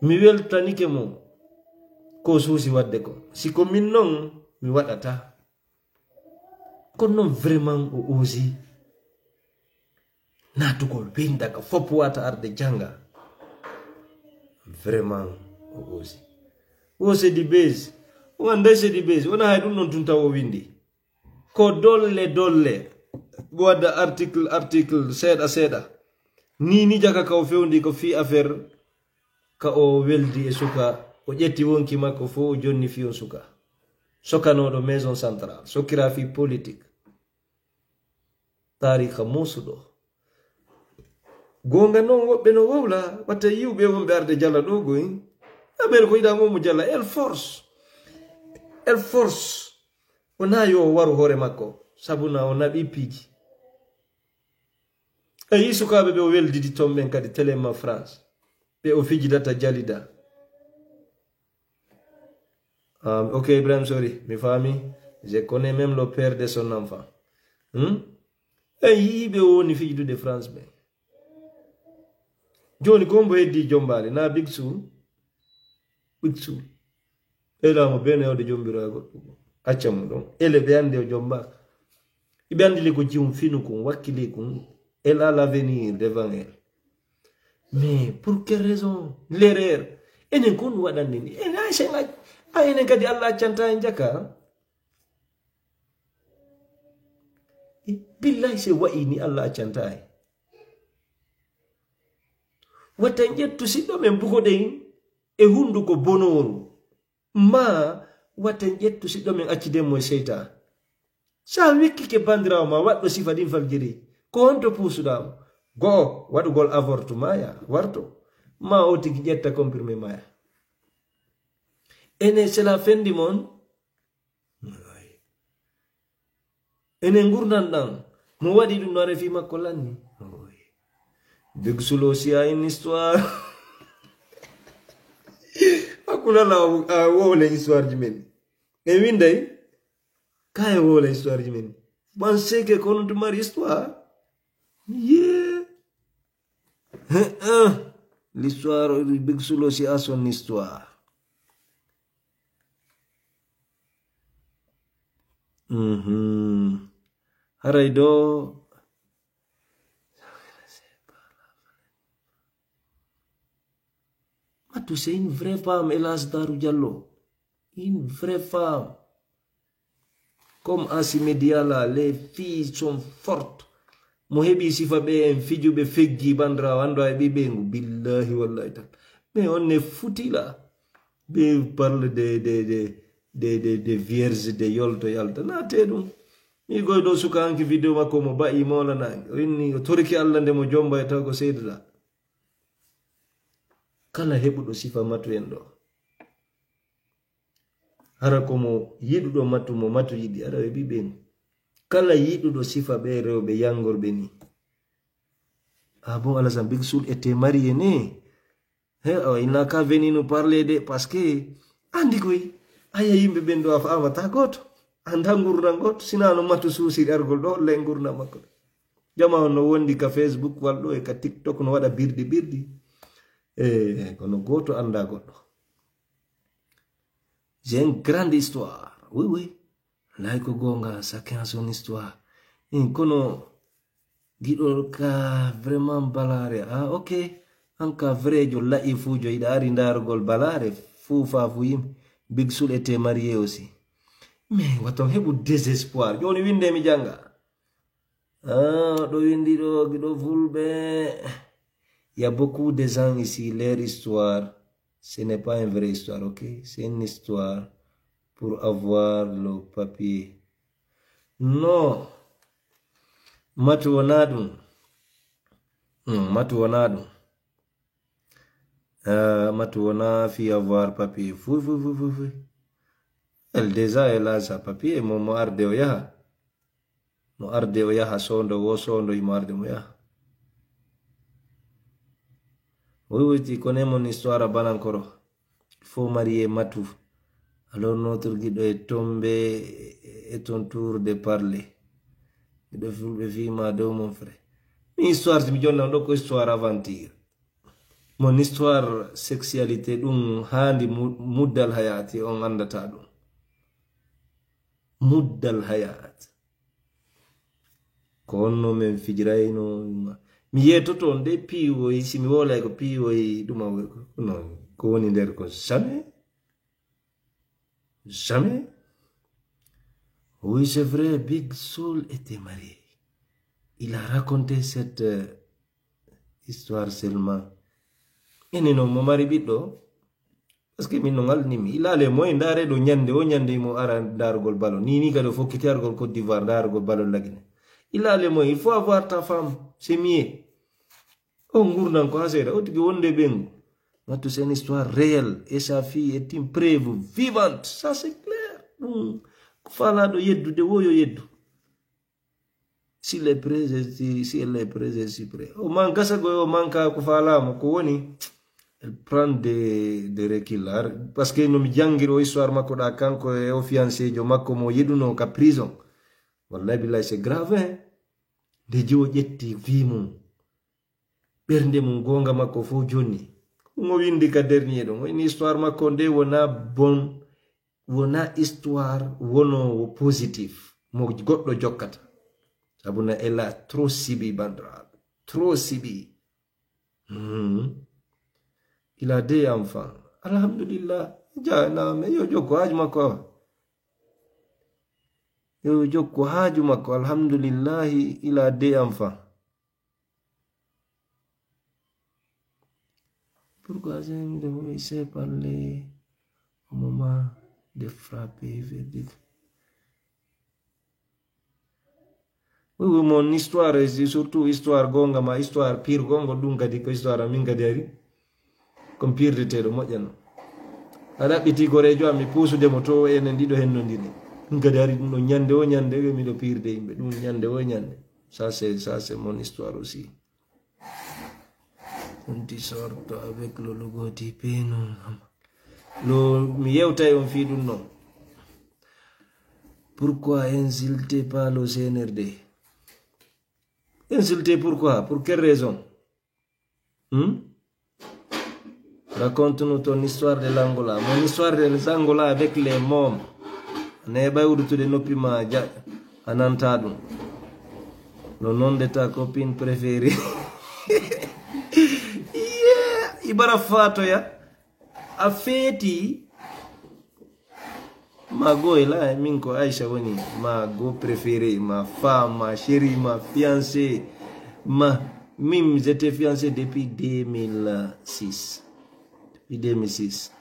mi weltanike mo ko suusi wadde ko. Siko min non mi waɗata. Kono non vraiment o osi natugol windaga fop wata arde janga. Vraiment o osi. O c'est du base. O ande c'est du base. Ona hay ɗum non tun taw o windi ko dolle wadda article seeɗa ni jaka ka o fewndi ko fi affaire ka o weldi e suka o ƴetti wonki makko fo o jonni fi on suka sokanoɗo maison centrale sokira fi politique tarika musuɗo gonga noon woɓɓe no wowla watta yiwɓe wonɓe arde jalla ɗo goy aɓere ko yiɗa momo jalla el force wona yo waru hoore makko sabuna o naɓi piiji. E yi sukaɓe ɓe o weldidi ton ɓen kadi téléma France ɓe o fijidata jalida. Ok Ibrahim, sorry, mi fami, je connais même le père de son enfant. E yiɓe o woni fijidude France ɓe joni kombo heddi jombale na big soul elamo bene ode jombiro goɗɗo acca mo ɗon ele ɓe ande o jombaka ɓe andili ko jiwum finu kum wakkili kum elle a l'avenir devant elle. Mais pour quelle raison? L'erreur enen ko ɗum waɗande ni ene ay sengaji a enen kadi Allah accanta en jaka billahi se wa'ini Allah accanta en watta ƴettu siɗɗo men bugoɗen e hunduko bonoru ma watta ƴettu siɗɗo men accidemo e seytan. Sa wikkike bandirawo ma waɗɗo sifa ɗin faljiri ko honto pusuɗamo go'o waɗugol avortu maya warto ma o tigi ƴetta comprimé maya ene sela fendi mon ene gurnan ɗan mo waɗi ɗum no refi makko lanni Big Soul aussi a une histoire hakuna la wole histoire jimen e winday kay wole histoire jimen pensez que qu'on te marie histoire yeah l'histoire de Big Soul aussi a son histoire. Haray do Matou, c'est une vraie femme, Elas Darou Diallo. Une vraie femme. Comme Assimi Diala, les filles sont fortes. Mohebi sifa be en fiju be feggi bandra wando ay bibengu billahi wallahi ta. Mais on est foutu là. Be parle de vierges de yolto yalta na tedum. Mi goy do suka anki video makko mo ba'i mola nangi. Inni toriki Allah nde mo jomba e taw ko seydata. Kala heɓuɗo sifa matu en ɗo hara komo yiɗuɗo matu mo matu yiɗi ara ɓe ɓiɓen kala yiɗuɗo sifa ɓe rewɓe yangorɓe ni bon Alassane Big Soul était marié ne il n'a qu'à venir nous parler de parce que andi koy aya yimɓe ɓen ɗo a famata goto anda gurna goto sinano matu suusi ɗergol ɗo le gurna makko jama on no wondi ka Facebook walɗo e ka TikTok no waɗa birdi kono goto anda goɗɗo. J'ai une grande histoire. Oui, là ko gonga chacun a son histoire. kono giɗol ka vraiment balare ok anka vrai jo la'i fu jo ida ari ndargol balare fu fa fu yim Big Soul était marié aussi mais waton hebu désespoir joni winde mi janga do windi do gido fulbe. Il y a beaucoup de gens ici, leur histoire, ce n'est pas une vraie histoire, ok? C'est une histoire pour avoir le papier. Non. Matuonadu. Matuonadu. Matuona fi avoir papier. Fou. Elle déjà elle a sa papier, mo arde oyaha. Mo arde oyaha sondo wo sondo imo arde moyaha. Oui, tu connais mon histoire à Banankoro. Il faut marier Matou. Alors notre guide est tombé et ton tour de parler. De vie, madame, mon frère. Mon histoire, c'est une histoire aventure. Mon histoire sexualité, donc, handi muddal hayati, on andata dum. Muddal hayat. Kono men fijiraino. Mi yetoto nde piwoy si mi wolay ko piwoy duma non ko woni nder ko jamais. Oui, c'est vrai, Big Soul était marié. Il a raconté cette histoire seulement. Et non mo mari biddo parce que min no ngalnimi il a les moyens ndare do nyande o nyande mo ara dargol ballon ni gado fokkiti argol Côte d'Ivoire dargol ballon lagine. Il a les moyens, il faut avoir ta femme, c'est mieux. Oh, ngournan ko hasera, o tigi wonde bengu. C'est une histoire réelle et sa fille est une preuve vivante, ça c'est clair. Fala do yeddu de woyo yeddu. Si elle est prête, si prête. O manka sago o manka ko fala mo ko woni. Elle prend des recul parce que no mi jangiro histoire makko da kanko e o fiancé jo makko mo yeduno ka prison. Wallahi billahi c'est grave hein. De jo jetti vi mum. Bernde mum gonga makko fo joni. Mo windi ka dernier don. Une histoire makko nde wona bon. Wona histoire wono positif. Mo goddo jokkata. Sabuna elle a trop sibi bandra. Trop sibi. Il a des enfants. Alhamdulillah. Jana me yo joko haju makko. Yo joko haju makko. Alhamdulillah. Il a des enfants. Pourquoi je sais parler au moment de frapper verdict? Oui, mon histoire, c'est surtout histoire gonga, ma histoire pire gongo dunga di ko histoire minga dari. Comme pire de terre mojano. Ada biti gorejo ami pusu de moto enen dido henno ndini. Nga dari no nyande o nyande mi do pire de imbe dum nyande o nyande. Ça c'est mon histoire aussi. On sorte avec le logotype non. Lo mi yewtay on fi dum non. Pourquoi insulter pas le CNRD? Insulter pourquoi? Pour quelle raison? Raconte-nous ton histoire de l'Angola. Mon histoire de l'Angola avec les mômes. Neba udutu de nopima anantadum. Le nom de ta copine préférée. Yeah, ibara fato ya. Afeti Mago est là, Minko Aïcha Wani, ma go préférée, ma femme, ma chérie, ma fiancée, Mim, j'étais fiancé depuis 2006. Depuis 2006.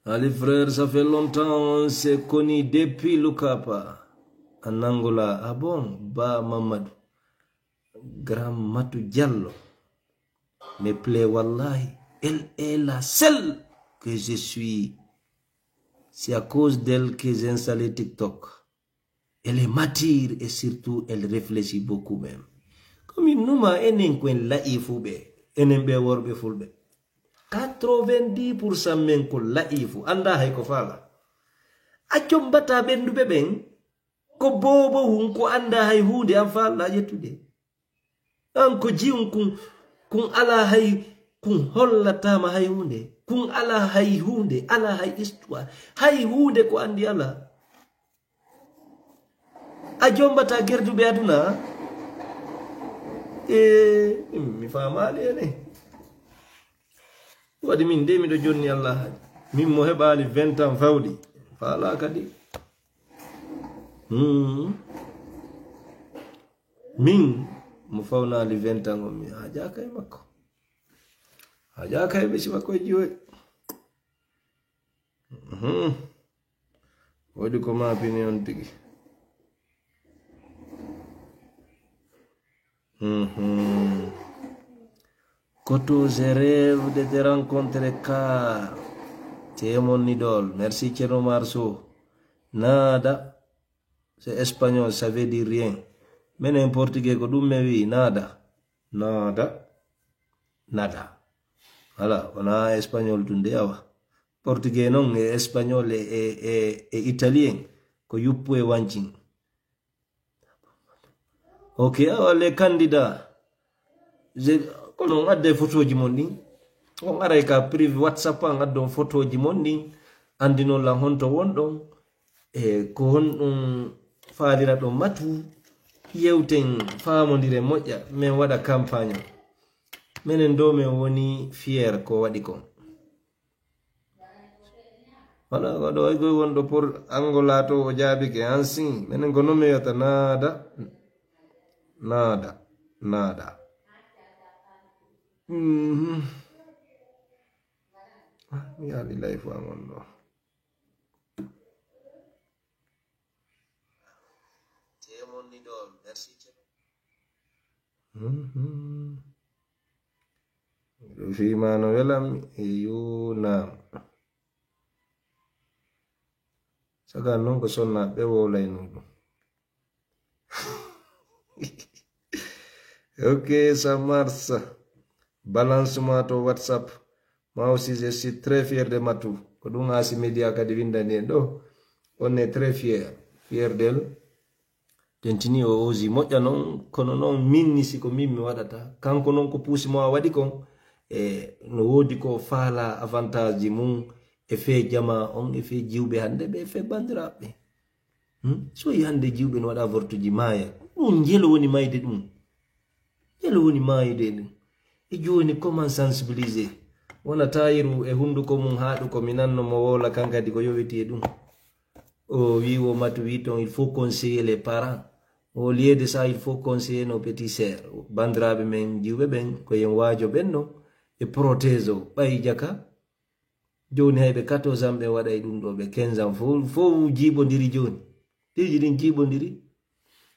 Les frères, ça fait longtemps, on s'est connus depuis Lukapa, en Angola. Ah bon, Ba Mamadou, Grand Matou Diallo, me plaît, wallahi, elle est la seule que je suis. C'est à cause d'elle que j'ai installé TikTok. Elle est mature et surtout elle réfléchit beaucoup même. Comme une nouma enenquen la ifube, enembe worbe fulbe. 90% men ko la ifu anda hay ko fala. Acom bata bendu beben ko bobo hun ko anda hay hunde am fala yetude. An ko jiun kun ala hay kun hollata ma hay hunde. Kun ala hay hunde, ala hay histoire. Hay hunde ko andi ala. a jombata gerduɓe aduna mi famali ene waɗi min de miɗo jonni Allah haji min mo heɓali 20 ans fawɗi faala kadi min mo fawnali 20 ans on mi hajaka e makko hajaka e ɓeci makko e jiwoy waɗi ko mapini on tigi Koto je rêve de te rencontrer car tu es mon idole. Merci Thierno Marceau. Nada, c'est espagnol, ça veut dire rien. Mais en portugais, ko dum me wi nada. Nada. Nada. Voilà, on a espagnol tunde awa. Portugais non, et espagnol et italien. Ko yuppu e wancin. Ok, awa les candidats. Kono adde photoji mon ɗin on aray ka privé whatsapp an addon photoji mon ɗin andino la honto wonɗon e ko honɗum faalira ɗon matu yewten famodire moƴƴa min waɗa campagne minen do min woni fier ko waɗi kon wala waɗo ay goy wonɗo pour angola to o jaabike hansin minen ko non mi wiyata nada nada nada mi haali life am on ɗo temon idol merci ɗo fimano welam e yunam sagan noon ko sonna ɓe wowlayno ɗum ok ça marche balancement to WhatsApp. Moi aussi, je suis très fier de Matou. Kodou ngasi media kadi windani do. On est très fier d'elle. Tentini o ozi moƴƴa non kono non min ni siko min mi waɗata. Kanko non ko pusi mo waɗi kon no wodi ko faala avantage ji mum e fe jama on e fe jiwɓe hande ɓe fe bandiraɓe. So yi hande jiwɓe no waɗa vortuji maya. Ɗum jelo woni mayde ɗum. Jelo woni mayde ɗum. E joni comment sensibiliser wona tayiru e hunduko mum haɗu ko minanno mo wola kankadi ko yowiti e ɗum o wi wo matu wi ton il faut conseiller les parents au lieu de ça il faut conseiller nos petits sœurs bandiraɓe men jiwɓe ɓen ko yen waajo ɓenno e protége o ɓayi jaka joni hayɓe 14 ans ɓe waɗa e ɗum ɗo ɓe 15 ans fo jiɓodiri joni ɗiji ɗin jiɓodiri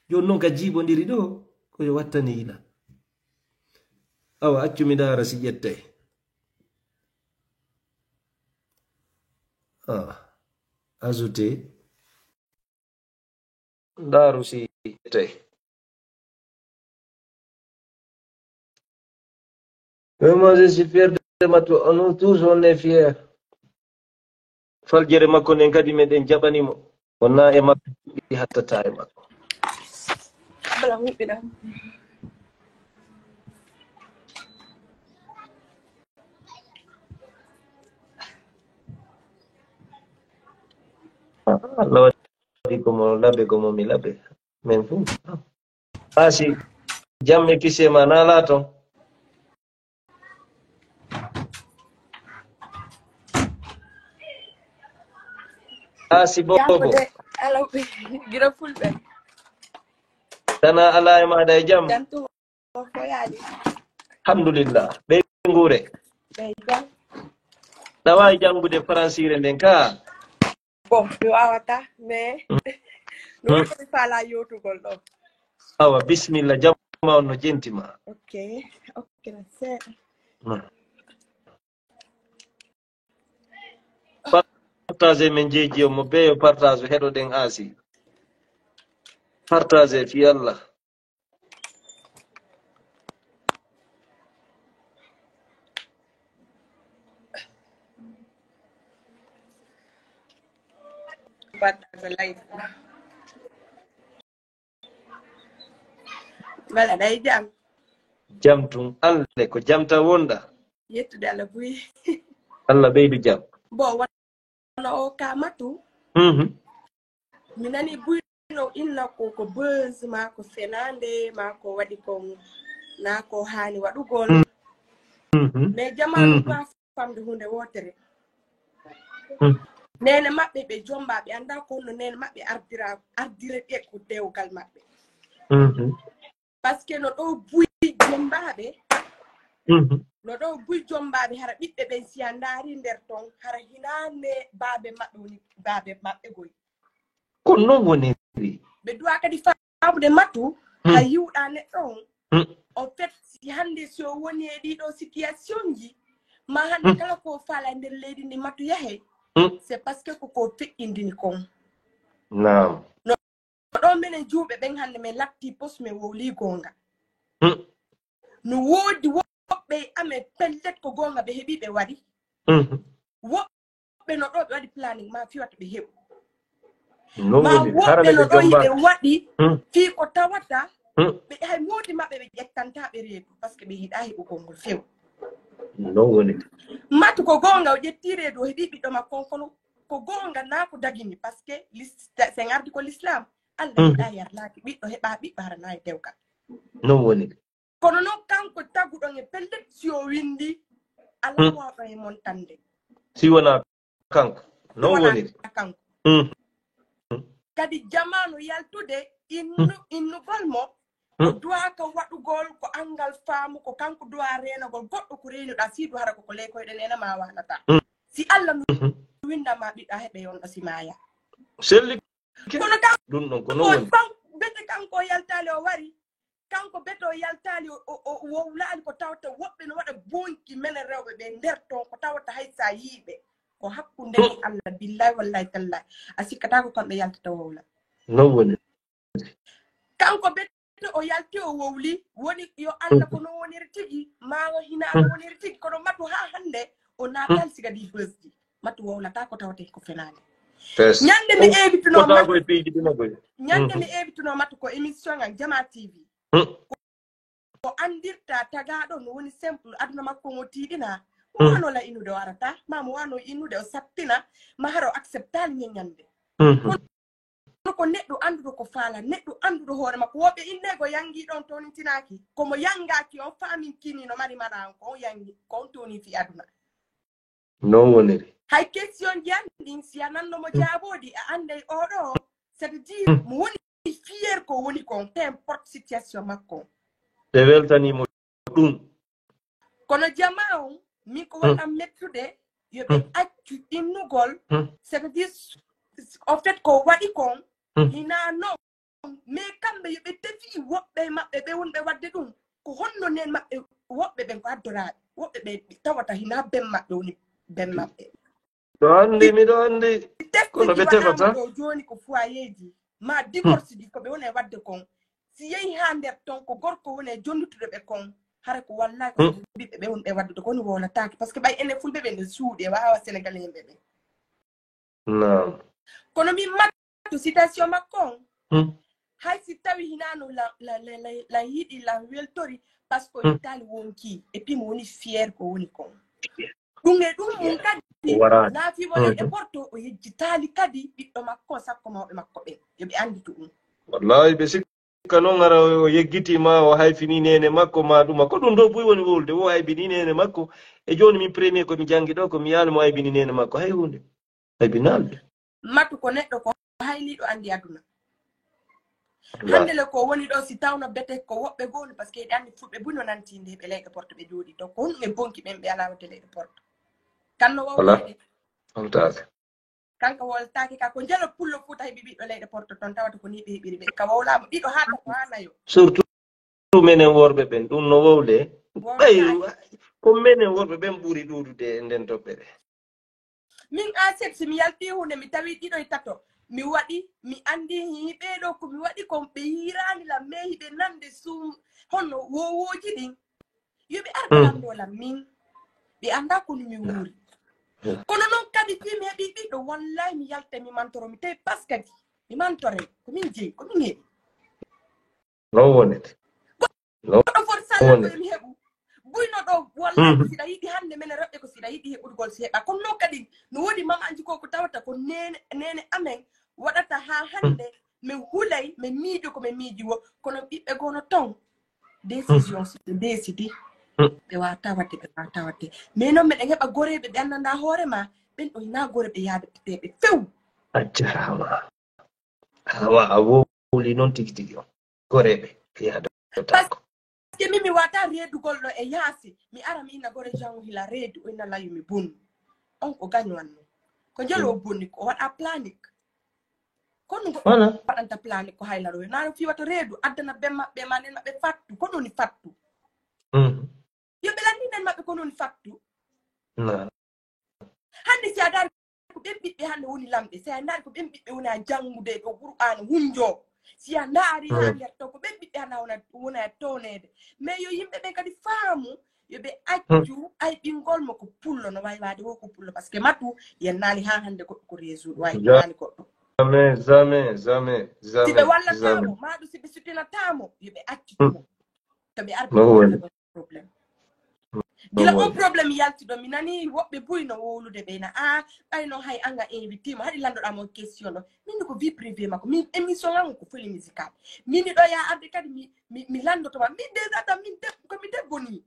joni noon ka jiɓodiri ɗo koye wattani yila awa accumi dara si ƴettay ajouté daru si ƴettay moi je suis fier de Matou nous tous on est fier faljere makko nden kadi meɗen jaɓanimo wonna e makko ɗi hattata e makko Allah waɗi komo laɓe komo mi laɓe min fu asi jam e kisema nala ton asi bobo gira fulɓe tana ala e maɗa e jam alhamdulillah ɓe ngure ɗawa e jangude françire nden ka bon mi wawata mais non ko fala yotugol ɗo awa bismillah jamma on no jentima ok seeɗa partage men jeji o mo beyo partage heɗo ɗen asi partage fi Allah partage life wala day jam jam tun alle ko jamta wonda yettude Allah buyi Allah ɓeydu jam bon wona o ka Matou mi nani buyi mino inna ko buzz ma ko fenande ma ko wadi ko na ko hani wadugol mais jamanu ba famde hunde wotere nene mabbe be jombabe anda ko no nene mabbe ardire be ko dewgal mabbe parce que no do buy jombabe no do buy jombabe hara bibbe be siandari nder ton hara hinane babe mabbe woni babe mabbe goy ko non woni be doa kadi faabude matu ha yiwda neddo en fait si hande so woni e dido situation ji ma hande kala ko fala nder leydi ni matu yahe c'est parce que ko fe'indini kon naam do menen juube ben hande men latti pos me woli gonga no wodi wobbe ame pellet ko gonga be hebi be wadi wobbe no do be wadi planning ma fi watta be hebu no woni wobbe no do jomba be wadi fi ko tawata be hay modi mabbe be jettanta be reedu parce que be hida hebu gongol few no woni matu ko gonga o jettire do hebi bi do ma konkono ko gonga na ko dagini parce que c'est ngardi ko l'islam Allah da yar laati biddo heba bi barana e dewka no woni kono no kanko tagudo nge pellet si o windi ala wa e montande si wona kanko no woni kanko kadi jamanu yaltude innu golmo ko duwa ka wadugol ko angal faamu ko kanko duwa renagol goddo ko reenuda sidu hara ko ley ko den ena ma walata si Allah winda ma bidda hebe yon asimaya selli kono kan dun non ko no woni bete kanko yaltali o wari kanko beto yaltali o wowlaali ko tawta wobbe no wada bonki menen rewbe be nder ton ko tawta haysa yibe ko hakkunde Allah billahi wallahi tallahi asikata ko kambe yaltata wowla no woni kanko beto o yalti o wowli woni yo Allah ko no woniri tigi ma hina no woniri tigi kono matu ha hande o natal siga di besdi matu wowlata ko tawte ko fenani nyande mi ebituno matu ko peedi dina boy nyande mi ebituno matu ko émission ngan Jama TV ko andirta tagado no woni simple aduna makko mo tidina wano la inude warata mamo wano inude o saptina ma haro acceptal nyande ko neddo andudo ko fala neddo andudo hoore makko wobe innego yangi don toni tinaki komo yangaki on famin kini no mari maran ko yangi ko toni fi aduna no woni hay question jandin si ananno mo jabodi a ande odo c'est dire mo woni fier ko woni kon peu importe situation makko te weltani mo dum kono jamaaw mi ko wona mettude yobe accu innugol c'est dire en fait ko wadi kon hina no mais kambe yobe tefi wobbe mabbe be wonbe wadde dum ko honno nen mabbe wobbe ben ko addora wobbe be tawata hina ben mabbe woni ben mabbe do andi kono be tefata do joni ko foyeji ma divorce di ko be wona wadde kon si yehi hande ton ko gorko wona jondutude be kon hare ko wallahi ko bibbe be wonbe wadde ko ni wona taaki parce que bay ene fulbe be ne suude waawa sénégalais yembe be non kono mi mattu citation makko hay si tawi hinano la yidi la weltori parce que itali wonki et puis mo woni fier ko woni kon dum mun kadi na fi woni e porto o yejjitali kadi biddo makko sakko mawbe makko be yobe andi to wallahi be sikka non ara o yeggiti ma o hayfini nene makko ma duma ko dum do buy woni wolde o haybini nene makko e joni min premier ko mi jangi do ko mi yalmo mo haybini nene makko hay hunde haybinalde matu ko neddo ko haylido andi aduna hande le ko woni do si tawno bete ko wobbe goni parce que andi fulbe buno nantinde be leyde porto be jodi to ko on e bonki ben be ala wate leyde porto kanno wawde amtaake kanka woltaake ka ko jelo pullo futa he bibi do leyde porto ton tawata ko ni be hebiri be ka wawlama dido hata ko hanayo surtout menen worbe ben dum no wowle bayru ko menen worbe ben buri dudude nden tobbere min accept mi yalti hunde mi tawi dido tato mi wadi mi andi hibe do ko mi wadi ko be hirani la mehi be nande sum honno wowoji din yobe arba do la min be anda ko mi wuri kono non kadi fi mi hebi bido wallahi mi yalte mi mantoro mi te paskati mi mantore ko min je ko min hebi no wonet no forza ko mi hebu buyno do wallahi sida yidi hande men rabbe ko sida yidi hebudgol si heba kono kadi no wodi mama anji ko tawata ko nene amen wadata ha hande me hulay me miijo ko me miiji wo kono ɓiɓɓe gono ton décision si ɓe décidi ɓe wata wadde ɓe wata wadde mais noon meɗen heɓa goreɓe ɓe annanda hoore ma ɓen ɗo hina goreɓe yaadeteɓe few a jarama awa a wowli noon tigi tigi on goreɓe yaadotako que mimi wata reedugol ɗo e yaasi mi ara mi inna gore jango hila reedu o inna layu mi bonni on ko gañwanno ko jelo bonni ko waɗa planique kono goɗɗo waɗanta planique ko haylaro nano fi wata reedu addana ɓe maɓɓe ma nen maɓɓe fattu ko ɗoni fattu yoɓe landinen maɓɓe ko ɗoni fattu hande si a dari ko ɓen ɓiɓɓe hande woni lamɓe si a dari ko ɓen ɓiɓɓe woni a janngude ɗo qur'ana hunjo si a ndaari ha nder to ko ɓen ɓiɓɓe hana wona e townede mais yo yimɓe ɓen kadi faamu yoɓe accu ay ɓingol mo ko pullo no wawi wade wo ko pullo par ce que matu yen naali ha hande goɗɗo ko réseau wawi naali goɗɗo jamais siɓe wallatamo maɗu siɓe suttinatamo yoɓe accutumo to ɓe arɓe probléme gila on probléme yaltiɗo mi nani woɓɓe buyno wowlude ɓeyna a ɓayno hay anga invité ma haɗi landoɗamo question ɗo min ko vie privé makko min émission ngan ko folie musical mini ɗo ya arde kadi mi landotoma min déjà tam min komi debbo ni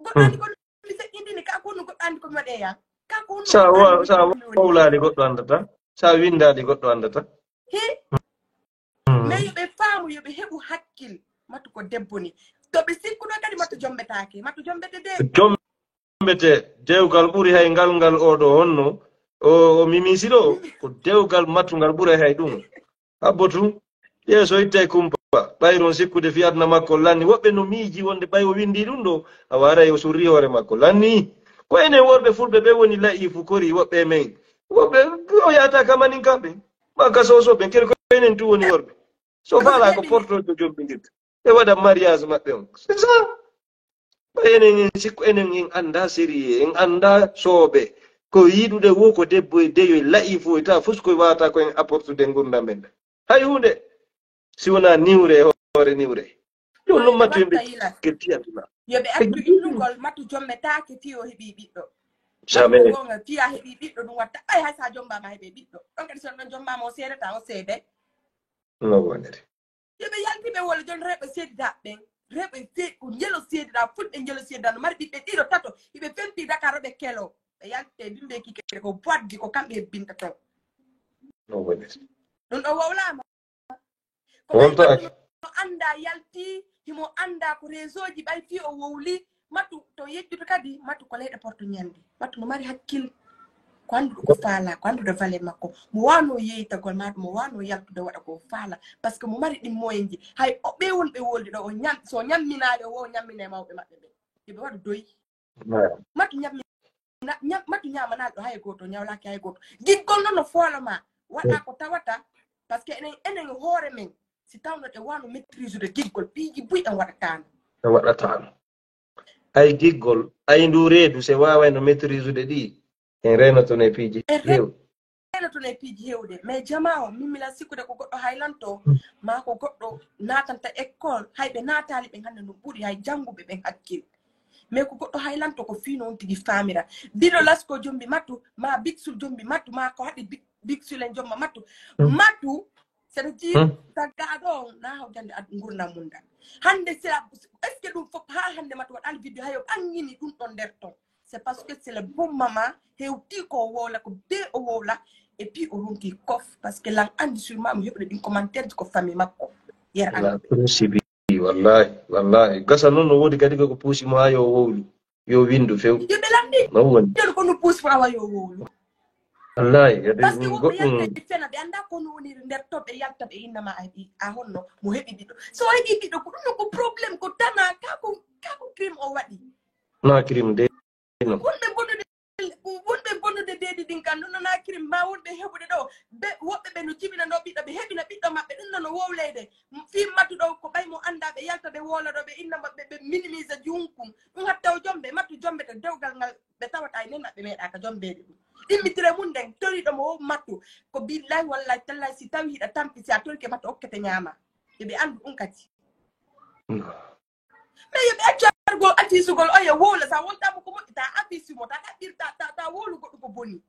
goɗɗo andi ko mi feƴƴindini ka ko no goɗɗo andi komi waɗe ya ka ko sa wowlade goɗɗo andata sa windade goɗɗo andata he mais yoɓe faamu yoɓe heɓu hakkil matu ko debbo ni to ɓe sikkuɗo kadi matu jombetake matu jombete de jombete dewgal ɓuuri hay ngal oɗo honno o mimisi ɗo ko dewgal mattugal ɓuuri hay ɗum habbotu yeeso itta e kumpa ɓayron sikkude fi adna makko lanni woɓɓe no miiji wonde ɓay o windi ɗum ɗo a waray o surri hoore makko lanni ko enen worɓe fulɓe ɓe woni layifu kori woɓɓe men woɓɓe o yata kamanin kamɓe makka sosoɓe kedi ko enen tu woni worɓe so faala ko portojo jombindirta ɓe waɗa mariage maɓɓe on c'est ça enen en sikku enen en anda série en anda sooɓe ko yiɗude wo ko debbo e deyo e layifu e ta fus koye wawata ko en apportude gurdam men hay hunde si wona niwre e hoore niwre ɗum noon matu yimɓe kettiyatuna yoɓe accu innugol matu jommetake fi o heeɓi ɓiɗɗo jamais gonga fiya heeɓi ɓiɗɗo ɗum watta ɓay hay sa jombama heeɓe ɓiɗɗo ɗon kadi son ɗon jombama o seedata o seede no wonere yoɓe yaltiɓe walla jon reɓe seedita ɓen reɓe ko jelo seedita fuɗɓe jelo seedita no mari ɓiɓɓe ɗiɗo tato hiɓe fempi dakar oɓe kelo ɓe yaltite bimɓe kikere ko boitji ko kamɓe hebbinta ton no wonere ɗum ɗo wowlama wontaaki no anda yalti himo anda ko réseau ji ɓay fi o wowli matu to yejjuto kadi matu ko leyɗe porto ñande matu no mari hakkille ko annduɗo ko faala ko annduɗo valé makko mo wano yeytagol maɗum mo wano yaltude waɗa ko faala par ce que mo mari ɗimmoyenji hay ɓe wonɓe wolde ɗo o ñam so ñamminaɓe o wo ñammine mawɓe maɓɓe ɓe yoɓe waɗa doyi matu matu ñamanaɗo hay goto ñawlaki hay goto giggol noon no foolama waɗa ko tawata par ce que enen hoore men si tawno ɗe wano maîtrise de giggol piiji buy en waɗatano e waɗatano ay giggol ay ndu reedu se wawayno maîtrise ude ɗi en renoton e piiji hewɗi renoton e piiji hewɗe mais jama o mimila sikkude ko goɗɗo haylanto ma ko goɗɗo natanta école hayɓe natali ɓen hande no ɓuuri hay jannguɓe ɓen hakkille mais ko goɗɗo haylanto ko fino on tigi famira biɗo lasko jombi mattu ma bigsul jombi mattu ma ko haɗi bigsulen jomma mattu mattu saɗa jii taggaɗo on na hawjande ad gurdam mum dan hande est ce que ɗum fof ha hande mattu waɗani vidéo hayo ɓangini ɗum ɗon nder ton c'est parce que c'est le bon moment hewti ko wowla ko be o wowla et puis o ronki kof parce que lan andi sûrement mo heɓude ɗin commentaire ji ko famille makko yer sibi wallahi gasa noon no woodi kadi ko puusi mo ha yo wowlu yo windu few yoɓe landi no woni ko no puusi mo awa yo wowlu wallahi parce que woɓɓe yalta fena ɓe anda kono woniri nder to ɓe yalta ɓe innama a honno mo heɓi ɓiɗɗo so heɓi ɓiɗɗo ko ɗum ko probléme ko tana kako crime o waɗi na crime de no wonɓe bonnude deedi ɗin kan ɗum nona crime ma wonɓe heɓude ɗo ɓe woɓɓe ɓe no jibina ɗo ɓiɗɗo ɓe heɓina ɓiɗɗo maɓɓe ɗum nono wowlede fi mattu ɗo ko ɓay mo anda ɓe yalta ɓe wola ɗo ɓe inna maɓɓe ɓe minimise junkum ɗum hattaw jombe mattu jombete dewgal ngal ɓe tawata e nen maɓɓe meeɗa ka jombede ɗum ɗimmitire mum nden toriɗo mo wo mattu ko billahi wallahi tallahi si tawi hiɗa tampi si a torike mattu hokkete ñaama yoɓe andu ɗum kadi mais yoɓe accargol afisugol oye wowla sa wontamo ko moƴƴi ta afisumo ta ɗaɓɓirta ta wowlu goɗɗo ko boni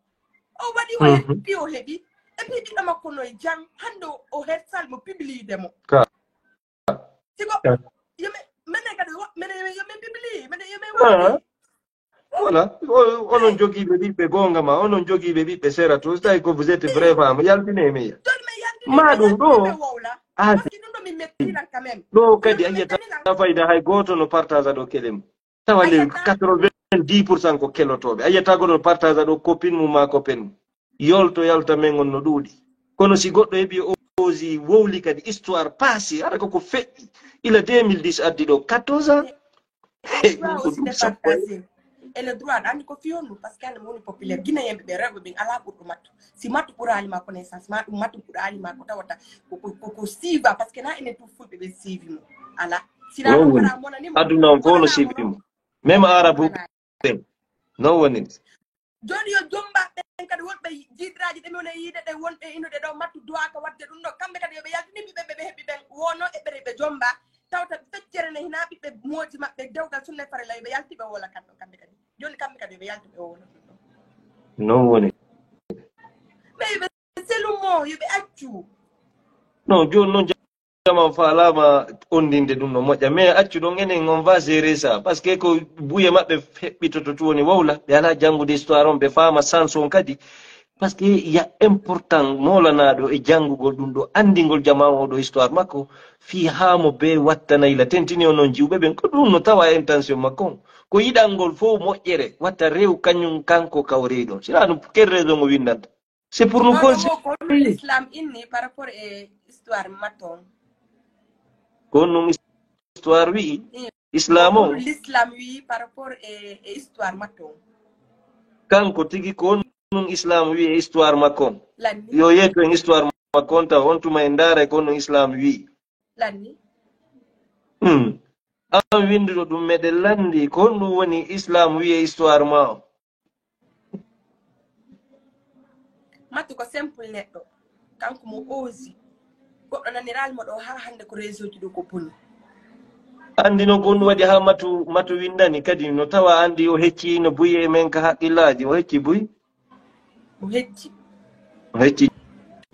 o waɗi o heɓi o heɓi et puis ɗiɗo makko no jang hande o hersal mo publide mo siko yome mene kadi mene yome publie mene yome waɗi voilà onon jogiiɓe ɓiɓɓe gonga ma onon jogiiɓe ɓiɓɓe sera to tawi ko vous êtes vrai femme yaltine meya ma ɗum ɗo ɗo kadi a yiyata fayda hay goto no partage ɗo keɗem tawa le 90% ko kelotoɓe a yiyata goɗo no partage ɗo copine mum ma copaine mum yolto yalta men on no ɗuuɗi kono si goɗɗo heɓi osi wowli kadi histoire passé aɗa koko feƴƴi ila 2010 addi ɗo 14 ans et le droit andi ko fiyondu parce que ande mo woni populaire guina yemɓe ɓe rewɓe ɓen ala ɓurɗo mattu si mattu ɓuralima connaissance ma ɗum mattu ɓuralima ko tawata ko siiva par ce que na enen tout fulɓe ɓe siivi mo ala sina wara monanimo aduna on fof no siivimo même arabu ɓen non woni joni yo jombaɓe ɓen kadi wonɓe jiidraji ɗe mone yiide ɗe wonɓe inude ɗo mattu duwaka wadde ɗum ɗo kamɓe kadi yoɓe yaltini ɓiɓɓe ɓe heeɓi ɓen wono e ɓere jomba tawta feccere ne hina ɓiɓɓe mooji maɓɓe dewgal sunne farela yoɓe yalti ɓe wola kamɓe kadi joni kamɓe kadi yoɓe yalti ɓe wola ɗum ɗo non woni mais yoɓe selumo yoɓe accu non joni noon jama falama ondinde ɗum no moƴƴa mais accu ɗon enen on va gérer ça par ce que ko buye maɓɓe heɓɓitoto to woni wawla ɓe ala janngude histoire on ɓe faama sens on kadi par ce que ya important molanaɗo e janngugol ɗum ɗo andigol jama oɗo histoire makko fi haamo be wattanayla tentini on noon jiwɓe ɓen ko ɗum no tawa intention makko on ko yiɗalngol fof moƴƴere watta rew kañum kanko kawrey ɗon sina ɗum quelle raison o windanta c'est pour nous conseiller l'islam inni par rapport e histoire matton ko ɗum histoire wi'i islam o l'islam wi par rapport e histoire matton kanko tigi ko ɗum islam wi e histoire makko yo yeyto en histoire makko on taw on tuma en ndaara ko ɗum islam wi lanni an winduɗo ɗum meɗen landi ko ɗum woni islam wi e histoire ma o mattu ko simple neɗɗo kanko mo osi goɗɗo naniralmo ɗo ha hande ko réseau ji ɗo ko boni andi noon ko ɗum waɗi ha matu windani kadi no tawa andi o hecci no buyi e men ka haqqillaji o hecci buyi o hecci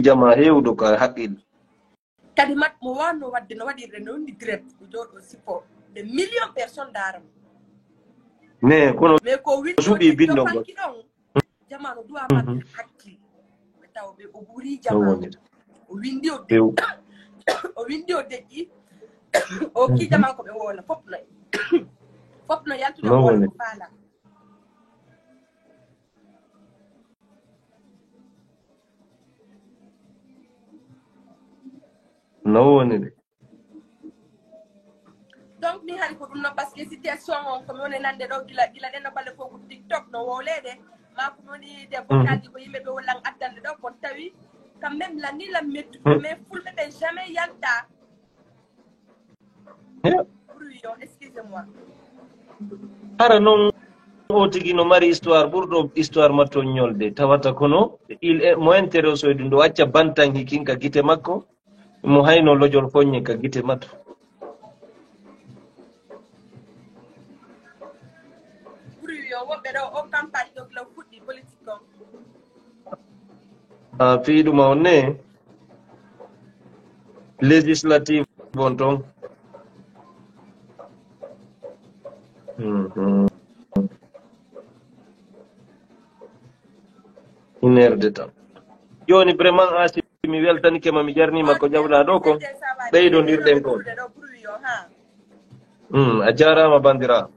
jama hewdo ka haqqil kadi mat mo wanno wadde no waɗirde no woni direct ko jooɗo sippo de millions personnes daramo ne kono mais ko suuɓi bindon ɗon jama no duwa mat hakkil ɓe taw ɓe o ɓuuri jama o windi o windi o deƴƴi o kiijama ko ɓe wona fop no yaltude wona ko faala no woni de donc mi haali ko ɗum noon par ce que situation on komi woni nande ɗo gila ɗen no balle fof ko tiktok no wowlede ma komi woni debbo kaldi ko yimɓe ɓe wollan addande ɗo kono tawi quand même la ni la mettude mais fulɓe ɓe jamais yalta bruit o excusez-moi hara noon o tigi no mari histoire ɓurɗo histoire matto ñolde tawata kono mo intéresse o ɗum ɗo acca bantan hikinka gite makko mo hayno lojol foññe ka gite matto bruit o woɓɓe ɗo o campagne ɗo kila fuɗɗi politique on fiiɗuma on ne législative on toon une heure de temps joni vraiment asi mi weltanike ma mi jarnima ko jawɗa ɗo ko ɓeydodirɗen ko a jarama bandira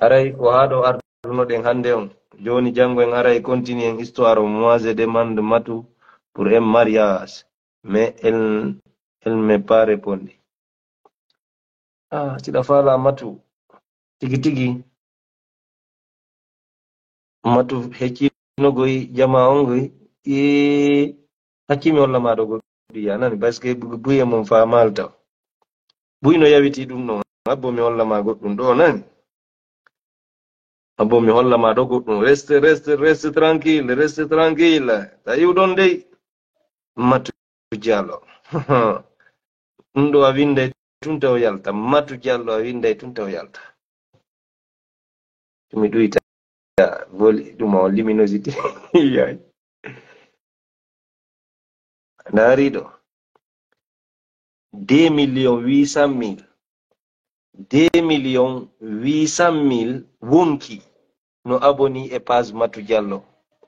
aray ko haɗo ardunoɗen hannde on joni janngo en aray continue en histoire o moi je demande Matou pour un mariage mais elle me pas répondu siɗa faala Matou tigi tigi Matou heccinogoy jama on goy hakkimi holla maɗo goɗɗi anani par ce que buye mum famal taw buyno yawiti ɗum ɗon abbo mi holla ma goɗɗum ɗo nani abbo mi holla ma ɗo goɗɗum reste tranquille ta iwɗon dey Matou Diallo ɗum ɗo a winday tun taw yalta Matou Diallo a winday tun taw yalta mi ɗuyta luminosity yayi ndariɗo 2,800,000 2,800,000 wonki no aboni e page Matu Diallo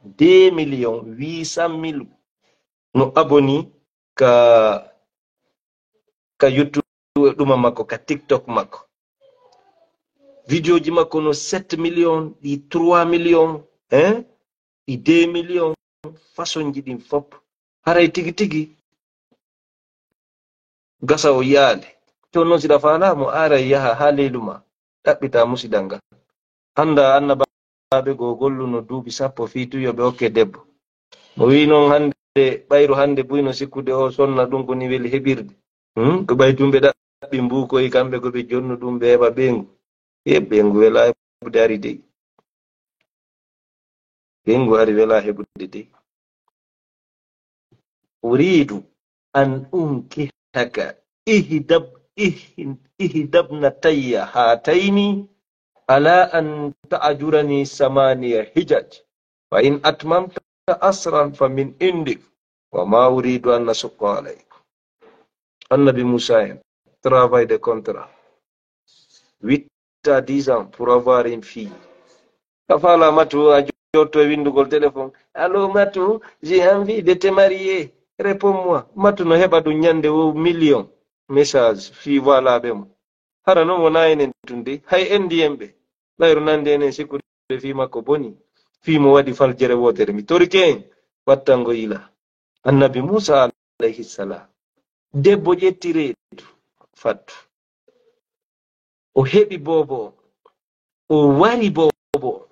2,800,000 no aboni ka YouTube ɗuma makko ka TikTok makko video ji makko no 7 million ɗi 3 million ɗi 2 million façon ji ɗin fop haray tigi tigi gasa o yaale to noon siɗa faala mo ara yaha ha leyluma ɗaɓɓita musidal ngal handa annabaɓe go golluno duuɓi 10 fiituyo ɓe hokke debbo mo wi noon hande ɓayru hande buyno sikkude o sonna ɗum koni weli heɓirde ko ɓaytumɓe ɗaɓɓi mbukoyi kamɓe ko ɓe jonnu ɗum ɓe heɓa ɓeengu ɓeengu wela heɓude ari dey ɓeengu ari wela heɓude dey uridu an unkihaka ihdabna tayya hataini ala an ta'jurani 8 hijaj fa in atmamta asran fa min indik wa ma uridu an nasuqqa alaykum. Annabi Musa en travail de contrat 8 à 10 ans pour avoir une fille. Kafala Matu a jotto e windugol téléphone. Allô Matu, j'ai envie de te marier. Réponds-moi. Matu no heɓa ɗum ñande o million message fi voilà ɓe mo. Hara non wona enen tunde hay endi yemɓe. Layru nande enen sikkude fi makko boni. Fi mo waɗi faljere wotere mi torike en wattango ila. Annabi Musa alayhi salam. Debbo ƴetti reedu fattu. O heɓi bobo o wari bobo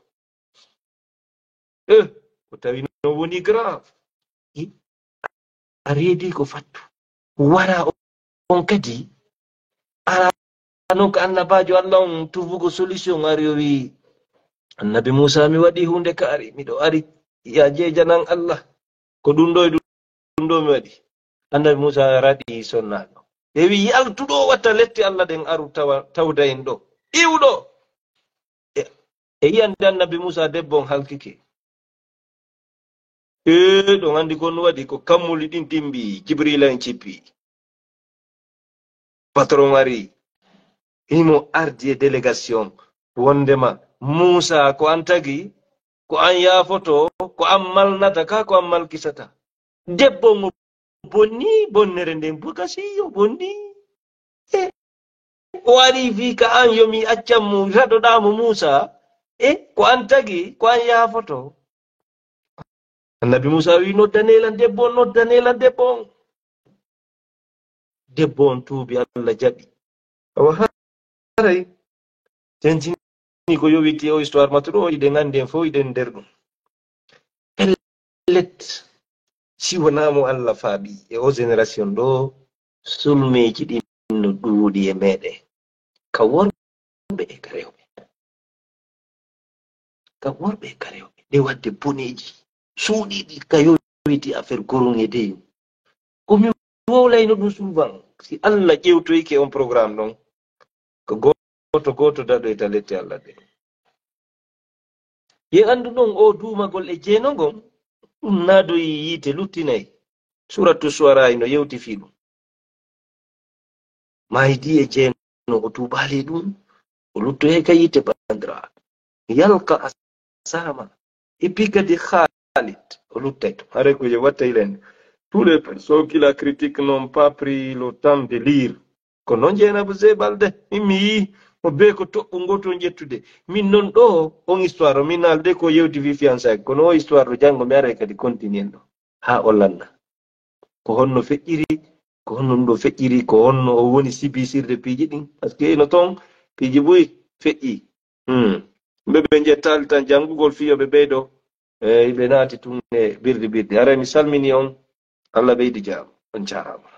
o tawi no woni grave a reedi ko fattu wara on kadi ara non ko annabajo Allah on tufugo solution ari o wi annabi Musa mi waɗi hunde kaari miɗo ari ya jeejanan Allah ko ɗum ɗo e ɗum ɗo mi waɗi annabi Musa raɗi sonnaɗo ɓe wi yaltuɗo watta letti Allah ɗen aru tawda en ɗo iwɗo e yiyande annabi Musa debbon halkike ɗon andi kon waɗi ko kammuli ɗin timbi Jibrila en cippi patron ari himo ardi e délégation wondema Musa ko an tagi ko an yafoto ko an malnata ka ko an malkisata debbo mo bonni bonnere nden bugasiyo bonni o ari fi ka an yomi accammo raɗoɗamo Musa ko an tagi ko an yafoto annabi Musa wi noddanelan debbo on tuubi Allah jaɓi awa haray tentini ko yowiti o histoire matuɗo iɗen andi en fo iɗen nder ɗum pellet si wonamo Allah faaɓi e o génération ɗo sulmeji ɗin no ɗuuɗi e meɗen ka worɓe e ka rewɓe ɗe wadde boneji suuɗiɗi ka yowiti affaire goron e deyu komi wowlayno ɗum souvent si Allah ƴewtoyke on programme ɗon ko goto daɗo e talette Allah ɗe ye andu ɗon o duumagol e jeenogon ɗum naadoyi yiite luttinayi suratu Shu'ara no yewti fi ɗum maydi e jeeno o tuubali ɗum o luttoye ka yiite bandira yalka asama et puis kadi Khalid o luttay to hare kuje watta ilen tous les personnes qui la critiquent n'ont pas pris le temps de lire ko non jeena bu zebalde mi yi o be ko toɓɓu goto jettude min non ɗo on histoire o min alde ko yewti fi fiançailles kono o histoire ɗo janngo mi ara kadi continue ɗo ha o lanna ko honno feƴƴiri ko honno ɗum ɗo feƴƴiri ko honno o woni sibisirde piiji ɗin par ce que ino toon piiji ɓuyi feƴƴi ɓe jettali tan janngugol fiyoɓe ɓeyɗo ɓe naati tun e birdi ara mi salmini on Allah ɓeydi jaam on jarama